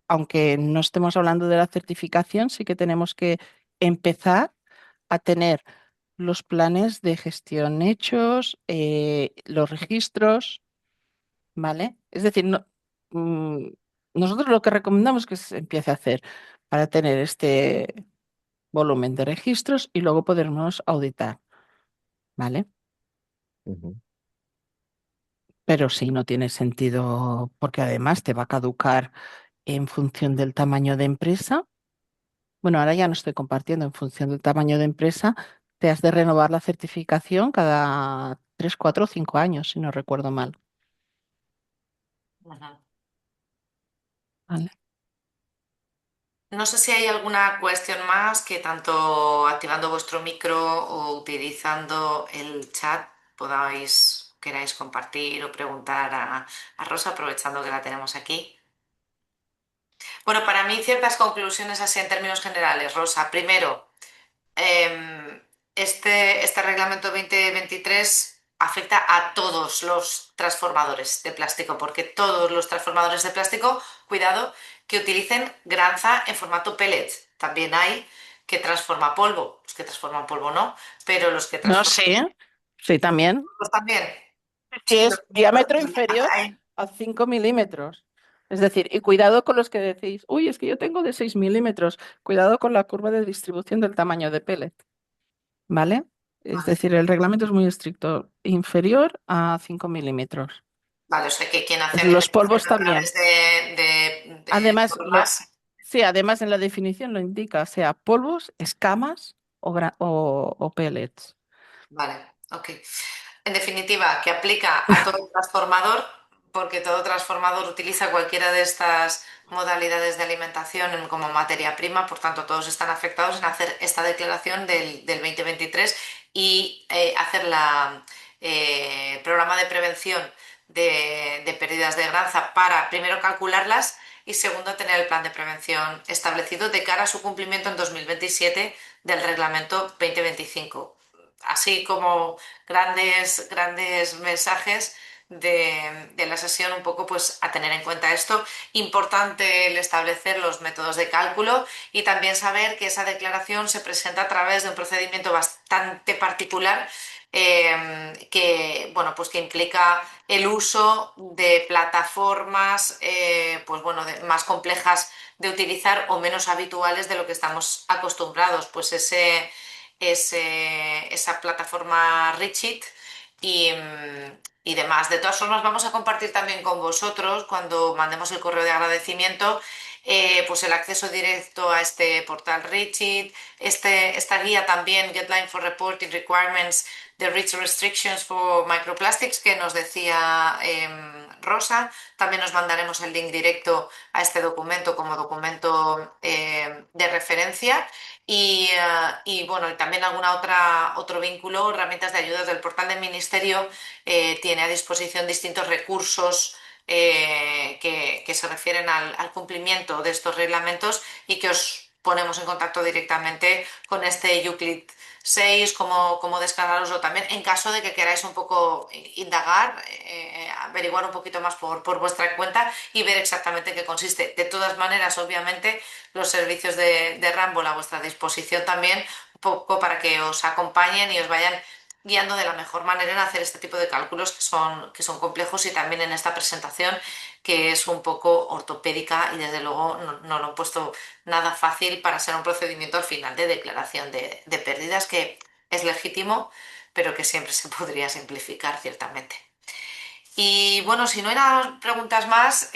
aunque no estemos hablando de la certificación, sí que tenemos que empezar a tener los planes de gestión hechos, los registros, ¿vale? Es decir, mm, nosotros lo que recomendamos que se empiece a hacer para tener este volumen de registros y luego podernos auditar, ¿vale? Ujú, Pero sí, no tiene sentido porque además te va a caducar en función del tamaño de empresa. Bueno, ahora ya no estoy compartiendo en función del tamaño de empresa. Te has de renovar la certificación cada 3, 4 o 5 años, si no recuerdo mal. Ujú. ¿Vale? No sé si hay alguna cuestión más que tanto activando vuestro micro o utilizando el chat queráis compartir o preguntar a Rosa, aprovechando que la tenemos aquí. Bueno, para mí ciertas conclusiones así en términos generales, Rosa. Primero, este reglamento 2023 afecta a todos los transformadores de plástico, porque todos los transformadores de plástico, cuidado, que utilicen granza en formato pellet. También hay que transforma polvo, los que transforman polvo no, pero los que No, transforman sí, sí, también. polvo también. Si Sí, es diámetro inferior a 5 milímetros. Es decir, y cuidado con los que decís, uy, es que yo tengo de 6 milímetros. Cuidado con la curva de distribución del tamaño de pellet, ¿vale? Es decir, el reglamento es muy estricto, inferior a 5 milímetros. vale, o sea que quien hace Los alimentación polvos a través también. de Además, bombas. sí, además en la definición lo indica, sea polvos, escamas o pellets. Vale, ok. En definitiva, que aplica a todo transformador, porque todo transformador utiliza cualquiera de estas modalidades de alimentación como materia prima, por tanto, todos están afectados en hacer esta declaración del 2023 y hacer la programa de prevención de pérdidas de granza para, primero, calcularlas y, segundo, tener el plan de prevención establecido de cara a su cumplimiento en 2027 del reglamento 2025. Así como grandes mensajes de la sesión, un poco pues a tener en cuenta esto. Importante el establecer los métodos de cálculo y también saber que esa declaración se presenta a través de un procedimiento bastante particular, que, bueno, pues que implica el uso de plataformas, pues bueno, más complejas de utilizar o menos habituales de lo que estamos acostumbrados. Pues esa plataforma Richit y, y demás. De todas formas, vamos a compartir también con vosotros, cuando mandemos el correo de agradecimiento, pues el acceso directo a este portal Richit, esta guía también, Guideline for Reporting Requirements de REACH Restrictions for Microplastics que nos decía Rosa. También nos mandaremos el link directo a este documento como documento de referencia y bueno, y también otro vínculo, herramientas de ayuda del portal del Ministerio tiene a disposición distintos recursos que se refieren al cumplimiento de estos reglamentos y que os ponemos en contacto directamente con este Euclid 6, cómo descargaroslo también, en caso de que queráis un poco indagar, averiguar un poquito más por vuestra cuenta y ver exactamente en qué consiste. De todas maneras, obviamente, los servicios de Rambo a vuestra disposición también, un poco para que os acompañen y os vayan guiando de la mejor manera en hacer este tipo de cálculos que son complejos y también en esta presentación que es un poco ortopédica y desde luego no lo he puesto nada fácil para ser un procedimiento al final de declaración de pérdidas que es legítimo, pero que siempre se podría simplificar ciertamente. Y bueno, si no hay preguntas más,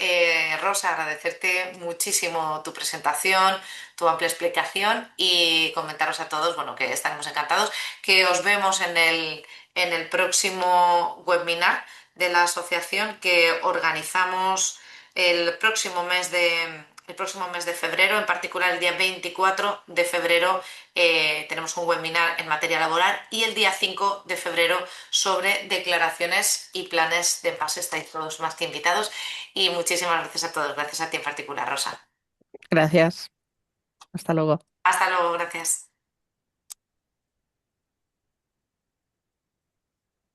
Rosa, agradecerte muchísimo tu presentación, tu amplia explicación y comentaros a todos, bueno, que estaremos encantados, que os vemos en el próximo webinar de la asociación que organizamos el próximo mes de febrero, en particular el día 24 de febrero tenemos un webinar en materia laboral y el día 5 de febrero sobre declaraciones y planes de envase. Estáis todos más que invitados y muchísimas gracias a todos. Gracias a ti en particular, Rosa. Gracias. Hasta luego. Hasta luego, gracias.